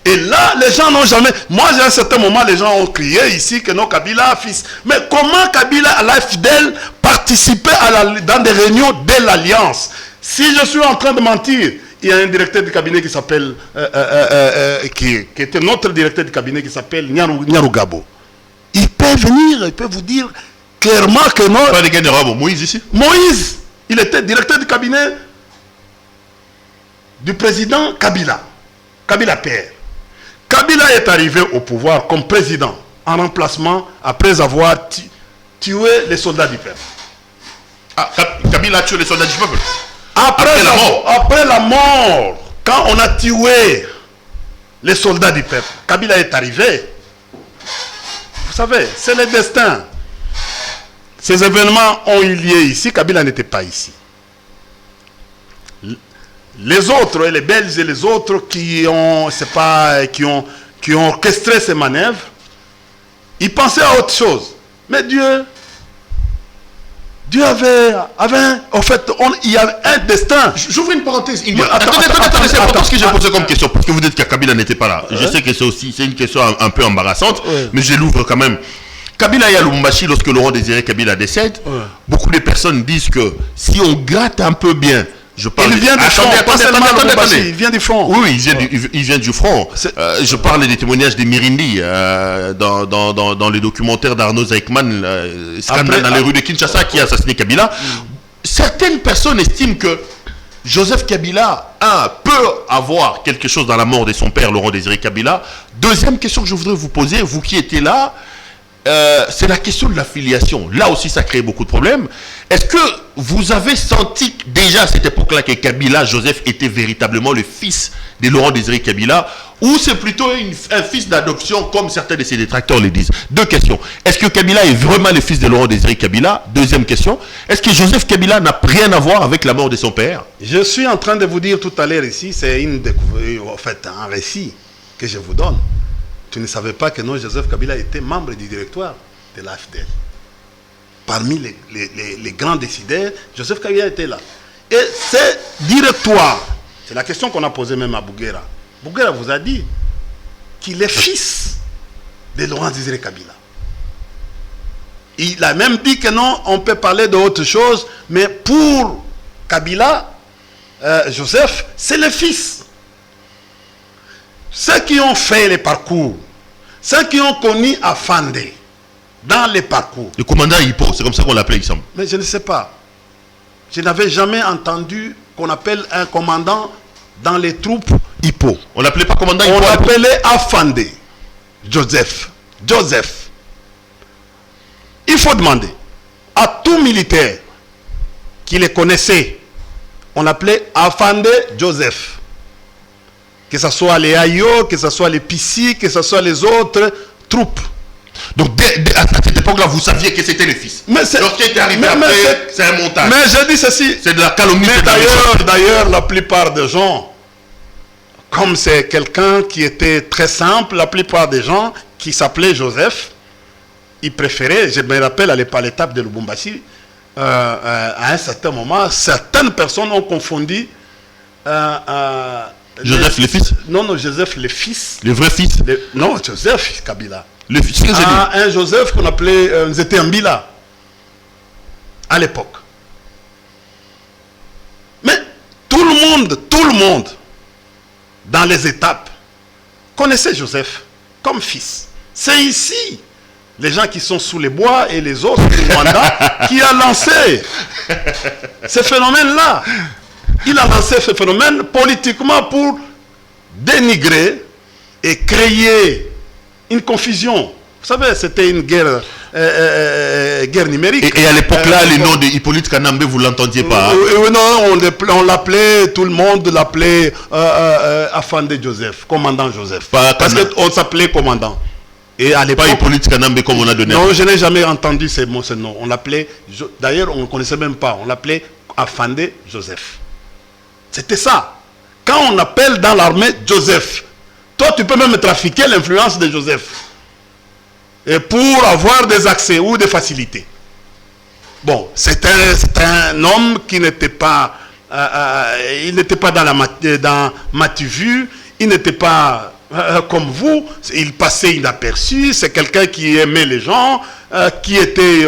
Et là, les gens n'ont jamais... Moi, à un certain moment, les gens ont crié ici que non, Kabila, fils. Mais comment Kabila, à l'AFDEL, participait dans des réunions de l'Alliance? Si je suis en train de mentir, il y a un directeur du cabinet qui s'appelle... qui était notre directeur du cabinet qui s'appelle Nyarugabo. Il peut venir, il peut vous dire clairement que non... Pas les gars de Rabo, Moïse ici? Moïse, il était directeur du cabinet du président Kabila. Kabila père. Kabila est arrivé au pouvoir comme président en remplacement après avoir tué les soldats du peuple. Ah, Kabila a tué les soldats du peuple après la mort, quand on a tué les soldats du peuple, Kabila est arrivé. Vous savez, c'est le destin. Ces événements ont eu lieu ici, Kabila n'était pas ici. Les autres, les Belges et les autres qui ont orchestré ces manœuvres, ils pensaient à autre chose. Mais Dieu avait en fait, il y avait un destin. J'ouvre une parenthèse. Attendez, c'est important ce que j'ai posé comme question, parce que vous dites que Kabila n'était pas là. Je sais que c'est une question un peu embarrassante, mais je l'ouvre quand même. Kabila et à Lubumbashi, lorsque Laurent Désiré Kabila décède, beaucoup de personnes disent que si on gratte un peu bien, il vient du front. Il vient du front. Oui, il vient du front. Je parle des témoignages de Mirindi dans les documentaires d'Arnaud Zaïkman, scandale dans les rues de Kinshasa qui a assassiné Kabila. Certaines personnes estiment que Joseph Kabila peut avoir quelque chose dans la mort de son père, Laurent Désiré Kabila. Deuxième question que je voudrais vous poser, vous qui étiez là, c'est la question de l'affiliation. Là aussi, ça crée beaucoup de problèmes. Est-ce que vous avez senti déjà à cette époque-là que Kabila, Joseph, était véritablement le fils de Laurent Désiré Kabila, ou c'est plutôt un fils d'adoption, comme certains de ses détracteurs le disent? Deux questions. Est-ce que Kabila est vraiment le fils de Laurent Désiré Kabila? Deuxième question. Est-ce que Joseph Kabila n'a rien à voir avec la mort de son père? Je suis en train de vous dire tout à l'heure ici, c'est en fait un récit que je vous donne. Tu ne savais pas que non, Joseph Kabila était membre du directoire de l'AFDEL. Parmi les grands décideurs, Joseph Kabila était là. Et ce directoire, c'est la question qu'on a posée même à Bouguera. Bouguera vous a dit, qu'il est fils de Laurent Désiré Kabila. Il a même dit que non, on peut parler d'autre chose, mais pour Kabila, Joseph, c'est le fils. Ceux qui ont fait les parcours, ceux qui ont connu Afandé dans les parcours. Le commandant Hippo, c'est comme ça qu'on l'appelait, il semble. Mais je ne sais pas. Je n'avais jamais entendu qu'on appelle un commandant dans les troupes Hippo. On l'appelait pas commandant Hippo. On l'appelait Afandé. Joseph. Il faut demander à tout militaire qui les connaissait, on l'appelait Afandé Joseph. Que ce soit les Ayo, que ce soit les Pissi, que ce soit les autres troupes. Donc à cette époque-là, vous saviez que c'était le fils. Lorsqu'il était arrivé après, c'est un montage. Mais je dis ceci. C'est de la calomnie. D'ailleurs, la plupart des gens, comme c'est quelqu'un qui était très simple, la plupart des gens qui s'appelaient Joseph, ils préféraient, je me rappelle à l'étape de Lubumbashi, à un certain moment, certaines personnes ont confondu Joseph le fils? Non, Joseph le fils. Le vrai fils? Non, Joseph Kabila. Le fils que un Joseph qu'on appelait Nzete Mbila à l'époque. Mais tout le monde dans les étapes connaissait Joseph comme fils. C'est ici les gens qui sont sous les bois et les autres du Rwanda qui a lancé ce phénomène-là. Il a lancé ce phénomène politiquement pour dénigrer et créer une confusion. Vous savez, c'était une guerre numérique. Et à l'époque-là, le nom de Hippolyte Kanambe, vous ne l'entendiez pas? Non, on l'appelait, tout le monde l'appelait Afandé Joseph, commandant Joseph. Parce qu'on s'appelait commandant. Et à l'époque, pas Hippolyte Kanambe comme on a donné. Non, je n'ai jamais entendu ce nom. On l'appelait, d'ailleurs, on ne connaissait même pas, on l'appelait Afandé Joseph. C'était ça. Quand on appelle dans l'armée Joseph, toi tu peux même trafiquer l'influence de Joseph. Et pour avoir des accès ou des facilités. Bon, c'est un homme qui n'était pas, il n'était pas dans Mativu, il n'était pas comme vous, il passait inaperçu, c'est quelqu'un qui aimait les gens, qui était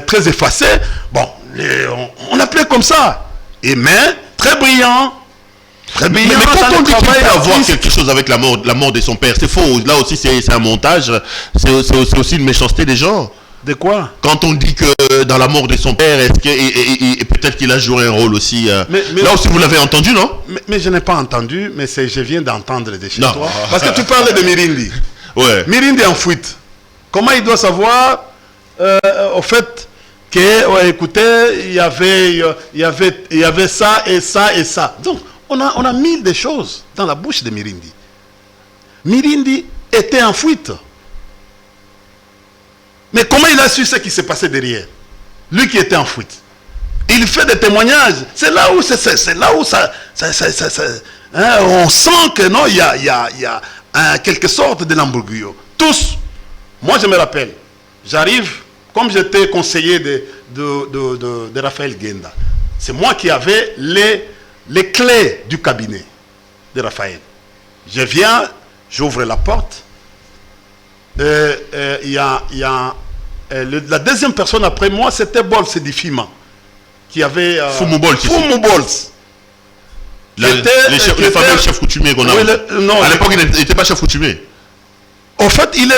très effacé. Bon, on l'appelait comme ça. Et mais très brillant. Très brillant. Mais quand on dit qu'il peut avoir quelque chose avec la mort de son père, c'est faux. Là aussi, c'est un montage. C'est aussi une méchanceté des gens. De quoi? Quand on dit que dans la mort de son père, est-ce que et peut-être qu'il a joué un rôle aussi. Là aussi, vous l'avez entendu, non? Mais je n'ai pas entendu, mais je viens d'entendre de chez toi. Parce que tu parles de Mirindi. Ouais. Mirindi en fuite. Comment il doit savoir, au fait, que, écoutez, il y avait ça et ça et ça. Donc, on a mis des choses dans la bouche de Mirindi. Mirindi était en fuite. Mais comment il a su ce qui s'est passé derrière? Lui qui était en fuite. Il fait des témoignages. C'est là où ça hein, on sent que non, il y a quelque sorte de l'ambiguïté. Tous. Moi, je me rappelle. J'arrive, comme j'étais conseiller de Raphaël Genda. C'est moi qui avais les clés du cabinet de Raphaël. Je viens, j'ouvre la porte. Il y a la deuxième personne après moi, c'était Bols Difima, qui avait Fumu Bols. Le fameux chef coutumier qu'on a. À l'époque, il n'était pas chef coutumier. En fait, il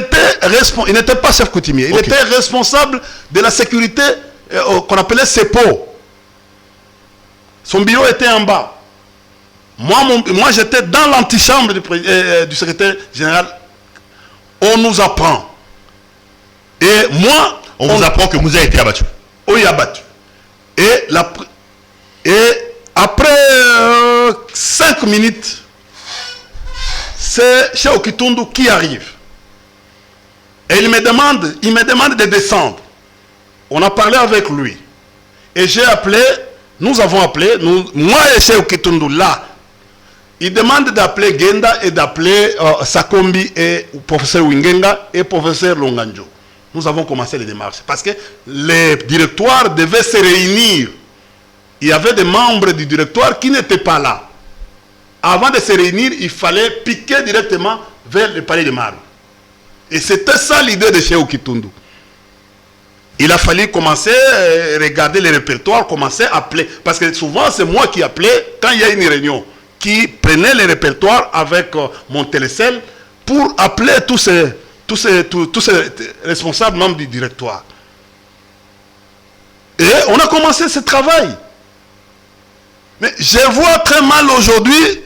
n'était pas chef coutumier. Il était responsable de la sécurité qu'on appelait CEPO. Son bureau était en bas. Moi j'étais dans l'antichambre du secrétaire général. On nous apprend. Et moi... On vous apprend que Moussa a été abattu. Oui, abattu. Et après 5 minutes, c'est Cheikh Okitundu qui arrive. Et il me demande de descendre. On a parlé avec lui. Et nous avons appelé, moi et Cheikh Okitundu là. Il demande d'appeler Genda et d'appeler Sakombi et professeur Wingenga et professeur Longanjo. Nous avons commencé les démarches parce que les directoires devaient se réunir. Il y avait des membres du directoire qui n'étaient pas là. avant de se réunir, il fallait piquer directement vers le palais de Marbre. Et c'était ça l'idée de Cheikh Kitundu. Il a fallu commencer à regarder les répertoires, commencer à appeler. Parce que souvent, c'est moi qui appelais quand il y a une réunion, qui prenait les répertoires avec mon télécell pour appeler tous ces responsables membres du directoire. Et on a commencé ce travail. Mais je vois très mal aujourd'hui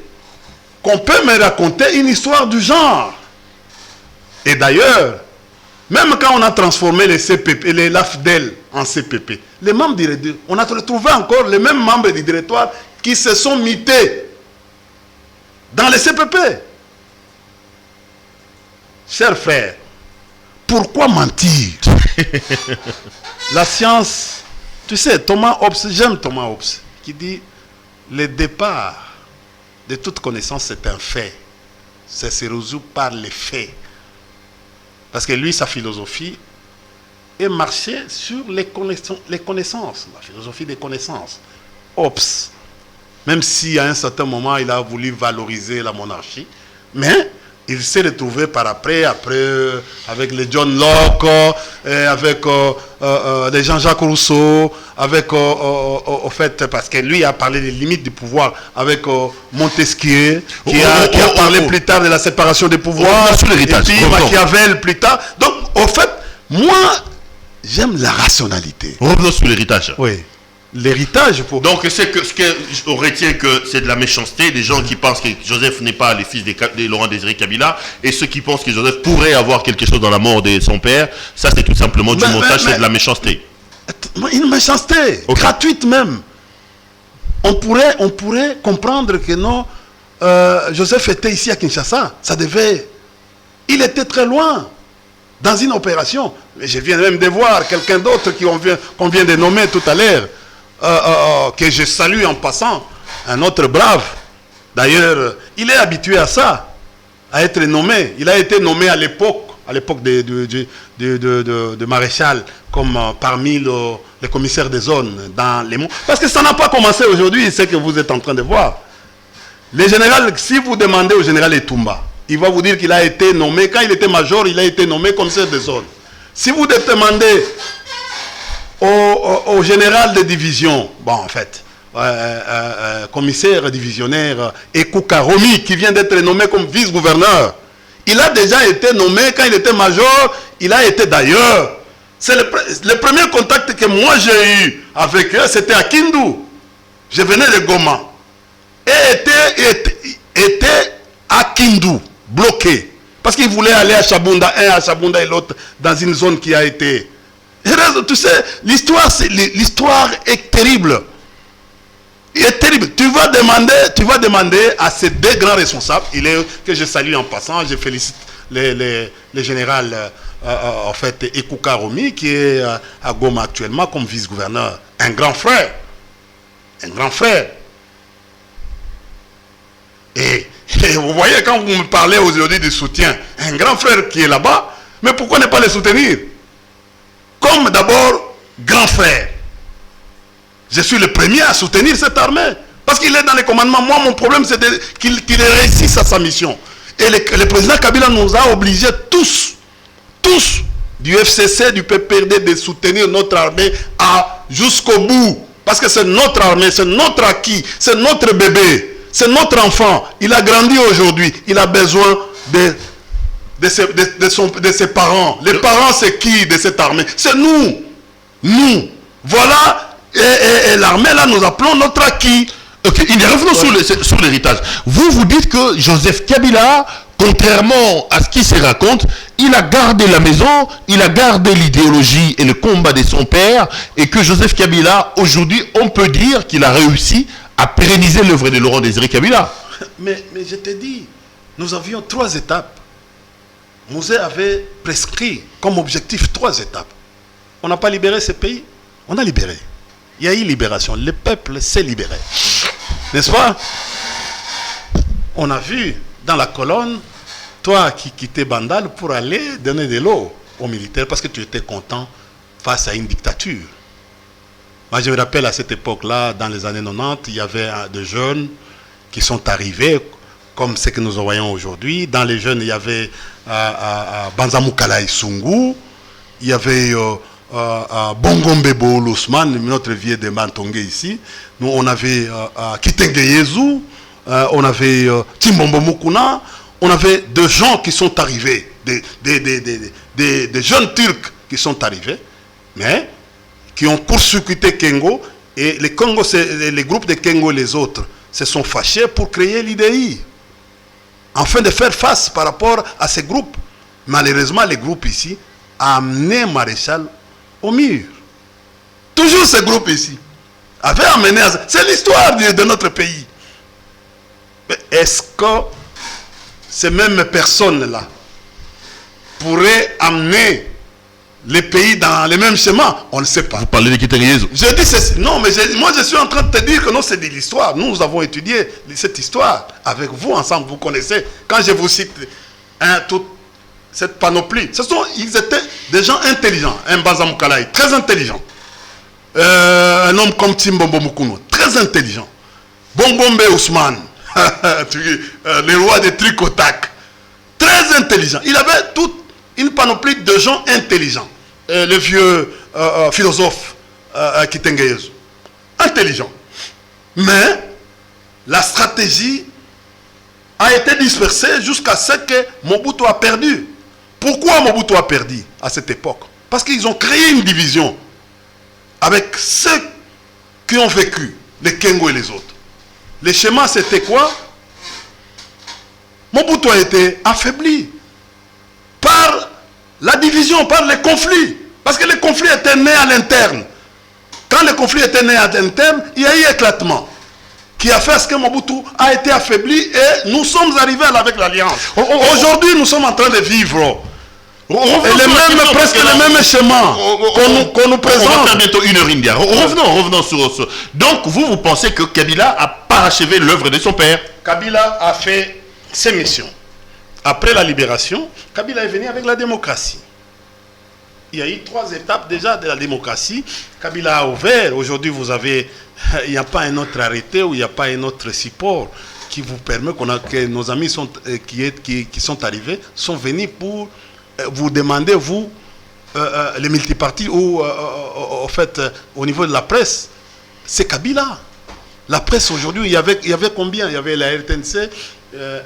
qu'on peut me raconter une histoire du genre. Et d'ailleurs, même quand on a transformé les CPP, les LAFDEL en CPP, les membres du directoire, on a retrouvé encore les mêmes membres du directoire qui se sont mités dans les CPP. Chers frères, pourquoi mentir? La science, tu sais, Thomas Hobbes, j'aime Thomas Hobbes, qui dit le départ de toute connaissance, c'est un fait. Ça se résout par les faits. Parce que lui, sa philosophie est marchée sur les connaissances, la philosophie des connaissances. Hobbes, même si à un certain moment, il a voulu valoriser la monarchie, mais il s'est retrouvé par après avec les John Locke, avec les Jean-Jacques Rousseau, avec, au fait, parce que lui a parlé des limites du pouvoir, avec Montesquieu, qui a parlé plus tard de la séparation des pouvoirs, et puis Machiavel plus tard. Donc, au fait, moi, j'aime la rationalité. Revenons sur l'héritage. Oui. L'héritage pour... Donc, on retient que c'est de la méchanceté, des gens qui pensent que Joseph n'est pas le fils de Laurent Désiré Kabila, et ceux qui pensent que Joseph pourrait avoir quelque chose dans la mort de son père, ça c'est tout simplement du montage, c'est de la méchanceté. Une méchanceté, gratuite même. On pourrait comprendre que non, Joseph était ici à Kinshasa, ça devait... Il était très loin, dans une opération. Mais je viens même de voir quelqu'un d'autre qu'on vient de nommer tout à l'heure, que je salue en passant, un autre brave. D'ailleurs, il est habitué à ça, à être nommé. Il a été nommé à l'époque de maréchal, comme parmi les commissaires des zones dans les monts. Parce que ça n'a pas commencé aujourd'hui, c'est ce que vous êtes en train de voir. Le général, si vous demandez au général Etumba, il va vous dire qu'il a été nommé, quand il était major, il a été nommé commissaire des zones. Si vous demandez au général de division, bon en fait, commissaire divisionnaire Ekouka Romi, qui vient d'être nommé comme vice-gouverneur, il a déjà été nommé quand il était major, il a été d'ailleurs. C'est le premier contact que moi j'ai eu avec eux, c'était à Kindu. Je venais de Goma. Et était à Kindu, bloqué. Parce qu'il voulait aller à Chabunda, un à Chabunda et l'autre dans une zone qui a été... Tu sais, l'histoire est terrible. Il est terrible. Tu vas demander à ces deux grands responsables, que je salue en passant, je félicite le général en fait, Ekouka Romi, qui est à Goma actuellement comme vice-gouverneur. Un grand frère. Un grand frère. Et vous voyez, quand vous me parlez aujourd'hui de soutien, un grand frère qui est là-bas, mais pourquoi ne pas le soutenir? Comme d'abord, grand frère. Je suis le premier à soutenir cette armée. Parce qu'il est dans les commandements. Moi, mon problème, c'est qu'il réussisse à sa mission. Et le président Kabila nous a obligés tous, du FCC, du PPRD, de soutenir notre armée jusqu'au bout. Parce que c'est notre armée, c'est notre acquis, c'est notre bébé. C'est notre enfant. Il a grandi aujourd'hui. Il a besoin de ses parents. Les parents, c'est qui de cette armée? C'est nous. Nous. Voilà. Et l'armée, là, nous appelons notre acquis. Ok, revenons sur l'héritage. Vous dites que Joseph Kabila, contrairement à ce qui se raconte, il a gardé la maison, il a gardé l'idéologie et le combat de son père, et que Joseph Kabila, aujourd'hui, on peut dire qu'il a réussi à pérenniser l'œuvre de Laurent Désiré Kabila. Mais je te dis, nous avions 3 étapes. Mouzé avait prescrit comme objectif 3 étapes. On n'a pas libéré ce pays, on a libéré. Il y a eu libération, le peuple s'est libéré. N'est-ce pas? On a vu dans la colonne, toi qui quittais Bandal pour aller donner de l'eau aux militaires parce que tu étais content face à une dictature. Moi, je me rappelle à cette époque-là, dans les années 90, il y avait des jeunes qui sont arrivés, comme ce que nous voyons aujourd'hui. Dans les jeunes, il y avait Banzamukala Isungu, il y avait Bongombe Ousmane, notre vieux de Mantongé ici. Nous, on avait Kitenge Yezu, on avait Timbombo Mukuna, on avait des gens qui sont arrivés, des jeunes Turcs qui sont arrivés, mais qui ont court-circuité Kengo, et les groupes de Kengo et les autres se sont fâchés pour créer l'IDI, afin de faire face par rapport à ces groupes. Malheureusement, les groupes ici ont amené Maréchal au mur. Toujours ces groupes ici avaient amené à... C'est l'histoire de notre pays. Mais est-ce que ces mêmes personnes-là pourraient amener les pays dans les mêmes schémas? On ne sait pas. Vous parlez de Kitenge Yezu. Je dis non, mais moi je suis en train de te dire que non, c'est de l'histoire. Nous avons étudié cette histoire avec vous ensemble. Vous connaissez. Quand je vous cite toute cette panoplie, ils étaient des gens intelligents. Un Banzamukalaï, très intelligent. Un homme comme Timbombo Mukunu, très intelligent. Bongombe Ousmane, le roi des tricotacs, très intelligent. Il avait toute une panoplie de gens intelligents. Le vieux philosophe Kitenge Yezu, intelligent. Mais la stratégie a été dispersée jusqu'à ce que Mobutu a perdu. Pourquoi Mobutu a perdu à cette époque? Parce qu'ils ont créé une division avec ceux qui ont vécu, les Kengo et les autres. Le schéma, c'était quoi? Mobutu a été affaibli par la division, par les conflits. Parce que les conflits étaient nés à l'interne. Quand les conflits étaient nés à l'interne, il y a eu éclatement qui a fait à ce que Mobutu a été affaibli et nous sommes arrivés avec l'Alliance. Aujourd'hui, nous sommes en train de vivre presque les mêmes schémas qu'on nous présente. On va faire bientôt une heure india. Revenons sur ce. Donc, vous pensez que Kabila a parachevé l'œuvre de son père? Kabila a fait ses missions. Après la libération, Kabila est venu avec la démocratie. Il y a eu 3 étapes déjà de la démocratie. Kabila a ouvert. Aujourd'hui, il n'y a pas un autre arrêté ou il n'y a pas un autre support qui vous permet que nos amis qui sont arrivés sont venus pour vous demander, vous, les multipartis ou au fait, au niveau de la presse. C'est Kabila. La presse aujourd'hui, il y avait combien? Il y avait la RTNC,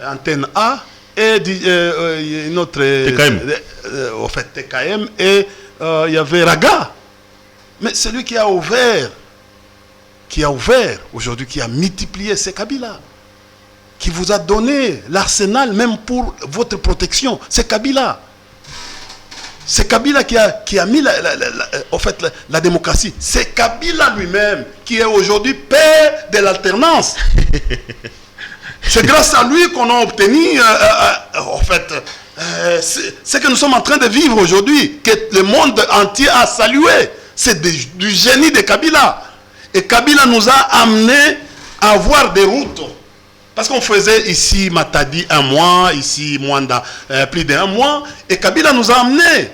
Antenne A, et une autre TKM. En fait TKM, et il y avait Raga. Mais celui qui a ouvert aujourd'hui, qui a multiplié, c'est Kabila, qui vous a donné l'arsenal même pour votre protection. C'est Kabila. C'est Kabila qui a mis la démocratie. C'est Kabila lui-même qui est aujourd'hui père de l'alternance. C'est grâce à lui qu'on a obtenu, ce que nous sommes en train de vivre aujourd'hui, que le monde entier a salué. C'est du génie de Kabila. Et Kabila nous a amené à avoir des routes. Parce qu'on faisait ici Matadi 1 mois, ici Mwanda plus d'1 mois. Et Kabila nous a amené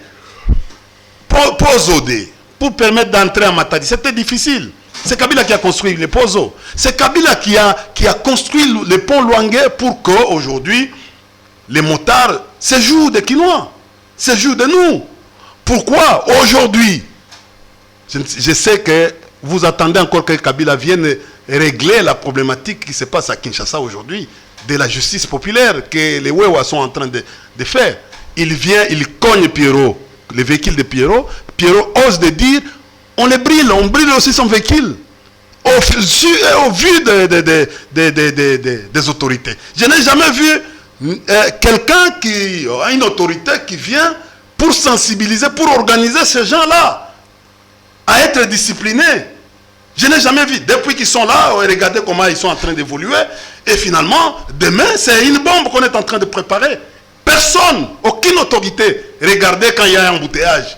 Pozodé pour permettre d'entrer à Matadi. C'était difficile. C'est Kabila qui a construit les Pozo. C'est Kabila qui a construit le pont Luangue pour qu'aujourd'hui, les motards se jouent des Quinois, se jouent de nous. Pourquoi aujourd'hui, je sais que vous attendez encore que Kabila vienne régler la problématique qui se passe à Kinshasa aujourd'hui, de la justice populaire que les Wewa sont en train de faire. Il vient, il cogne Pierrot, les véhicules de Pierrot. Pierrot ose de dire, on brûle aussi son véhicule. Au vu des autorités. Je n'ai jamais vu quelqu'un qui a une autorité qui vient pour sensibiliser, pour organiser ces gens-là à être disciplinés. Je n'ai jamais vu. Depuis qu'ils sont là, regardez comment ils sont en train d'évoluer. Et finalement, demain, c'est une bombe qu'on est en train de préparer. Personne, aucune autorité. Regardez quand il y a un embouteillage.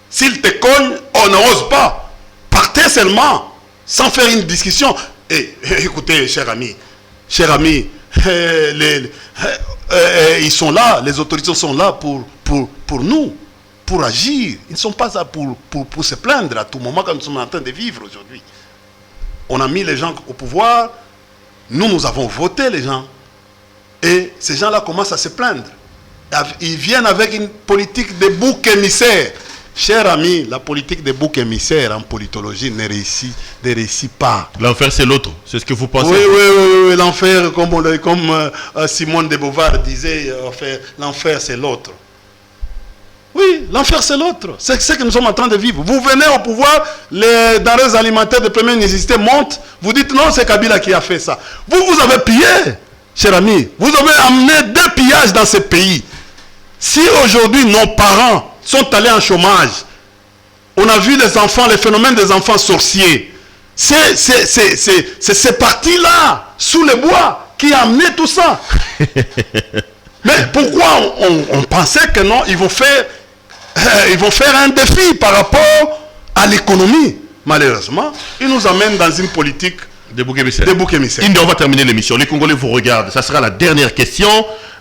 S'il te cogne, on n'ose pas. Partez seulement. Sans faire une discussion. Et écoutez, cher ami, ils sont là, les autorités sont là pour nous, pour agir. Ils ne sont pas là pour se plaindre à tout moment comme nous sommes en train de vivre aujourd'hui. On a mis les gens au pouvoir, Nous avons voté les gens. Et ces gens-là commencent à se plaindre. Ils viennent avec une politique de bouc émissaire. Cher ami, la politique des boucs émissaires en politologie ne réussit pas. L'enfer, c'est l'autre. C'est ce que vous pensez? Oui, l'enfer, comme Simone de Beauvoir disait, l'enfer, c'est l'autre. Oui, l'enfer, c'est l'autre. C'est ce que nous sommes en train de vivre. Vous venez au pouvoir, les denrées alimentaires de première nécessité montent. Vous dites non, c'est Kabila qui a fait ça. Vous avez pillé, cher ami. Vous avez amené 2 pillages dans ce pays. Si aujourd'hui nos parents sont allés en chômage, on a vu les enfants, les phénomènes des enfants sorciers. C'est ces partis-là, sous les bois, qui a amené tout ça. Mais pourquoi on pensait que non, ils vont faire un défi par rapport à l'économie? Malheureusement, ils nous amènent dans une politique de bouc émissaire. On va terminer l'émission. Les Congolais vous regardent. Ça sera la dernière question.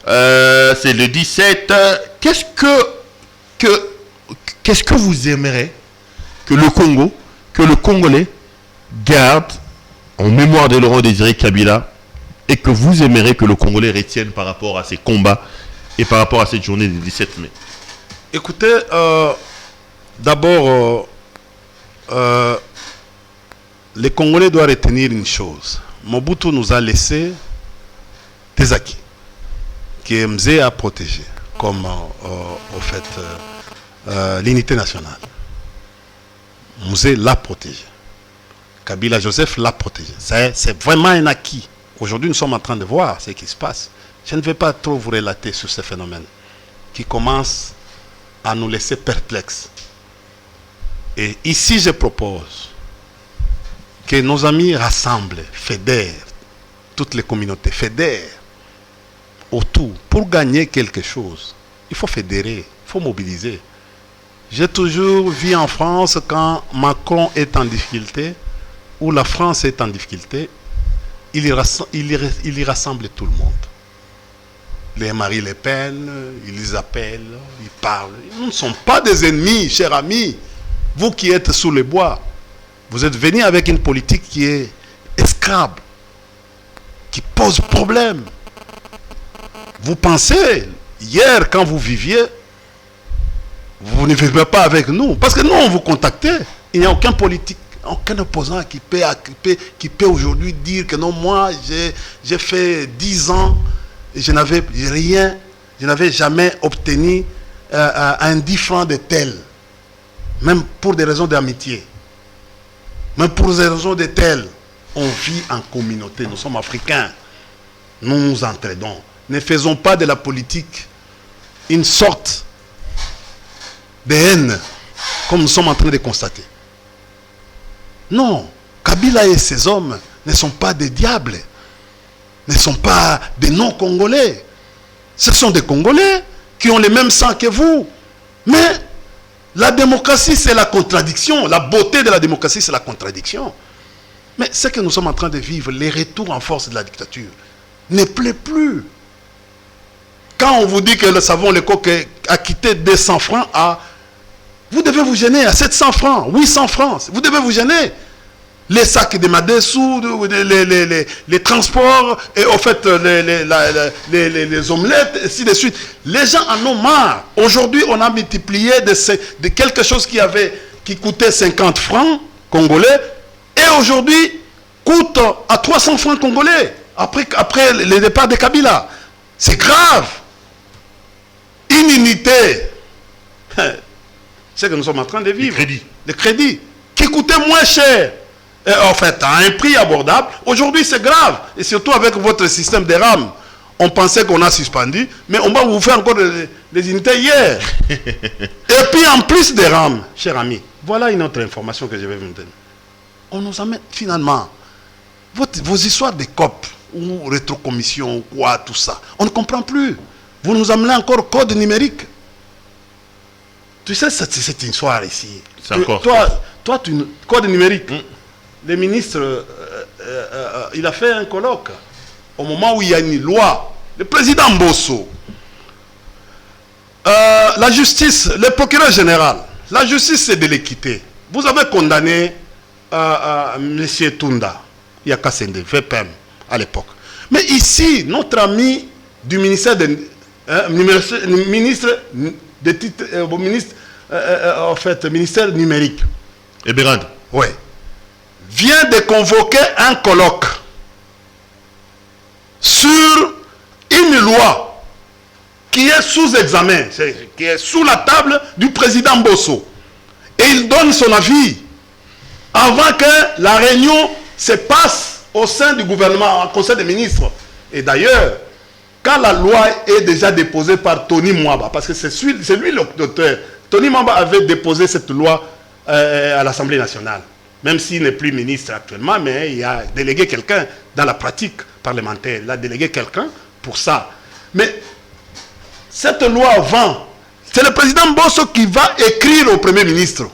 C'est le 17. Qu'est-ce que vous aimeriez que le Congo, que le Congolais garde en mémoire de Laurent Désiré Kabila et que vous aimeriez que le Congolais retienne par rapport à ces combats et par rapport à cette journée du 17 mai? Écoutez, d'abord, les Congolais doivent retenir une chose. Mobutu nous a laissé des acquis que Mzee a protégés, comme l'unité nationale. Mzee l'a protégé. Kabila Joseph l'a protégé. C'est vraiment un acquis. Aujourd'hui, nous sommes en train de voir ce qui se passe. Je ne vais pas trop vous relater sur ces phénomènes qui commencent à nous laisser perplexes. Et ici, je propose que nos amis rassemblent, fédèrent, toutes les communautés, fédèrent autour. Pour gagner quelque chose, il faut fédérer, il faut mobiliser. J'ai toujours vu en France, quand Macron est en difficulté, ou la France est en difficulté, il y rassemble tout le monde. Les Marie Le Pen, ils les appellent, ils parlent. Nous ne sommes pas des ennemis, chers amis. Vous qui êtes sous les bois, vous êtes venus avec une politique qui est escrable, qui pose problème. Vous pensez, hier, quand vous viviez, vous ne vivez pas avec nous. Parce que nous, on vous contactait. Il n'y a aucun politique, aucun opposant qui peut aujourd'hui dire que non, moi, j'ai fait 10 ans et je n'avais rien, je n'avais jamais obtenu un 10 francs de tel. Même pour des raisons d'amitié. Même pour des raisons de tel. On vit en communauté. Nous sommes africains. Nous nous entraidons. Ne faisons pas de la politique une sorte de haine, comme nous sommes en train de constater. Non. Kabila et ses hommes ne sont pas des diables. Ne sont pas des non-Congolais. Ce sont des Congolais qui ont le même sang que vous. Mais la démocratie, c'est la contradiction. La beauté de la démocratie, c'est la contradiction. Mais ce que nous sommes en train de vivre, les retours en force de la dictature, ne plaît plus. Quand on vous dit que le savon le coq a quitté 200 francs à... Vous devez vous gêner à 700 francs, 800 francs. Vous devez vous gêner. Les sacs de Madessou, les transports, et au fait, les omelettes, et ainsi de suite. Les gens en ont marre. Aujourd'hui, on a multiplié de quelque chose qui coûtait 50 francs congolais, et aujourd'hui, coûte à 300 francs congolais, après le départ de Kabila. C'est grave. Une unité. C'est ce que nous sommes en train de vivre. Le crédit. Qui coûtait moins cher. Et en fait, à un prix abordable. Aujourd'hui, c'est grave. Et surtout avec votre système de RAM. On pensait qu'on a suspendu, mais on va vous faire encore des unités hier. Et puis, en plus des RAM, cher ami, voilà une autre information que je vais vous donner. On nous amène finalement vos histoires de COP ou rétrocommission ou quoi, tout ça. On ne comprend plus. Vous nous amenez encore code numérique. Tu sais, c'est une histoire ici. Toi, code numérique. Le ministre, il a fait un colloque au moment où il y a une loi. Le président Bosso, la justice, le procureur général, la justice c'est de l'équité. Vous avez condamné M. Tunda, Yakasende, VPM, à l'époque. Mais ici, notre ami du ministère ministère numérique. Eberhard. Oui. Vient de convoquer un colloque sur une loi qui est sous examen, qui est sous la table du président Bosso. Et il donne son avis avant que la réunion se passe au sein du gouvernement, en conseil des ministres. Et d'ailleurs, quand la loi est déjà déposée par Tony Mwaba, parce que c'est lui l'auteur, Tony Mwaba avait déposé cette loi à l'Assemblée nationale, même s'il n'est plus ministre actuellement, mais il a délégué quelqu'un dans la pratique parlementaire, il a délégué quelqu'un pour ça. Mais cette loi avant, c'est le président Bosso qui va écrire au Premier ministre.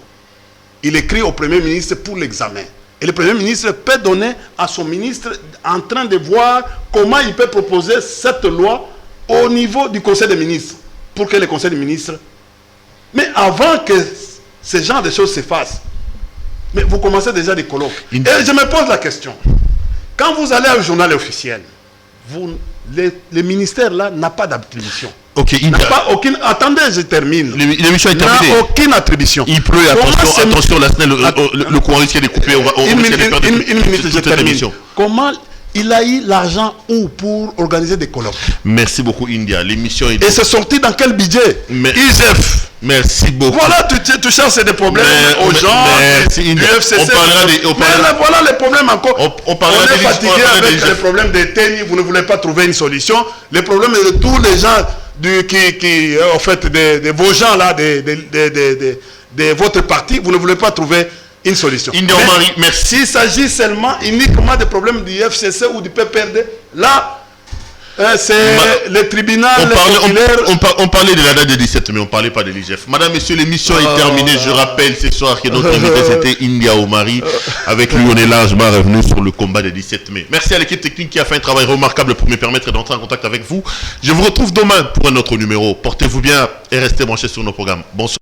Il écrit au Premier ministre pour l'examen. Et le Premier ministre peut donner à son ministre en train de voir comment il peut proposer cette loi au niveau du Conseil des ministres, pour que le Conseil des ministres... Mais avant que ce genre de choses se fassent, mais vous commencez déjà des colloques. Et je me pose la question. Quand vous allez au journal officiel, le ministère là n'a pas d'attribution. Ok, attendez, je termine. L'émission est terminée. N'a aucune attribution. Il pleut, attention, le courant risque de couper. Une minute, je termine. Comment il a eu l'argent pour organiser des colloques? Merci beaucoup, India. L'émission est... Et c'est sorti dans quel budget? ISF. Merci beaucoup. Voilà, tu cherches des problèmes aux gens. Merci, India. Voilà les problèmes encore. On est fatigué avec les problèmes des TENI. Vous ne voulez pas trouver une solution. Les problèmes de tous les gens en fait, de vos gens là, de votre parti, vous ne voulez pas trouver une solution. Merci. S'il s'agit seulement uniquement des problèmes du FCC ou du PPRD, là, c'est le tribunal. On parlait de la date du 17 mai, on ne parlait pas de l'IGF. Madame, Messieurs, l'émission est terminée. Je rappelle ce soir que notre invité c'était India Omari. Avec lui, on est largement revenu sur le combat du 17 mai. Merci à l'équipe technique qui a fait un travail remarquable pour me permettre d'entrer en contact avec vous. Je vous retrouve demain pour un autre numéro. Portez-vous bien et restez branchés sur nos programmes. Bonsoir.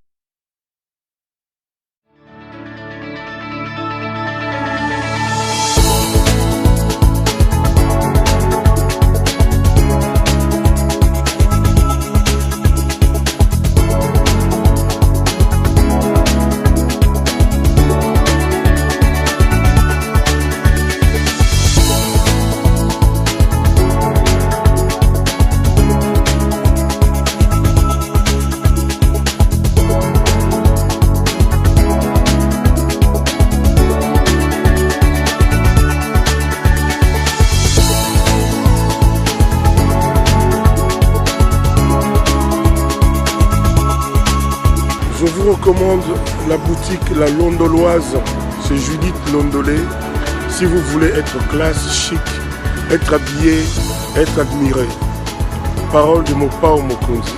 Je vous recommande la boutique La Londoloise, c'est Judith Londolé. Si vous voulez être classe, chic, être habillé, être admiré. Parole de Mopao Mokonzi.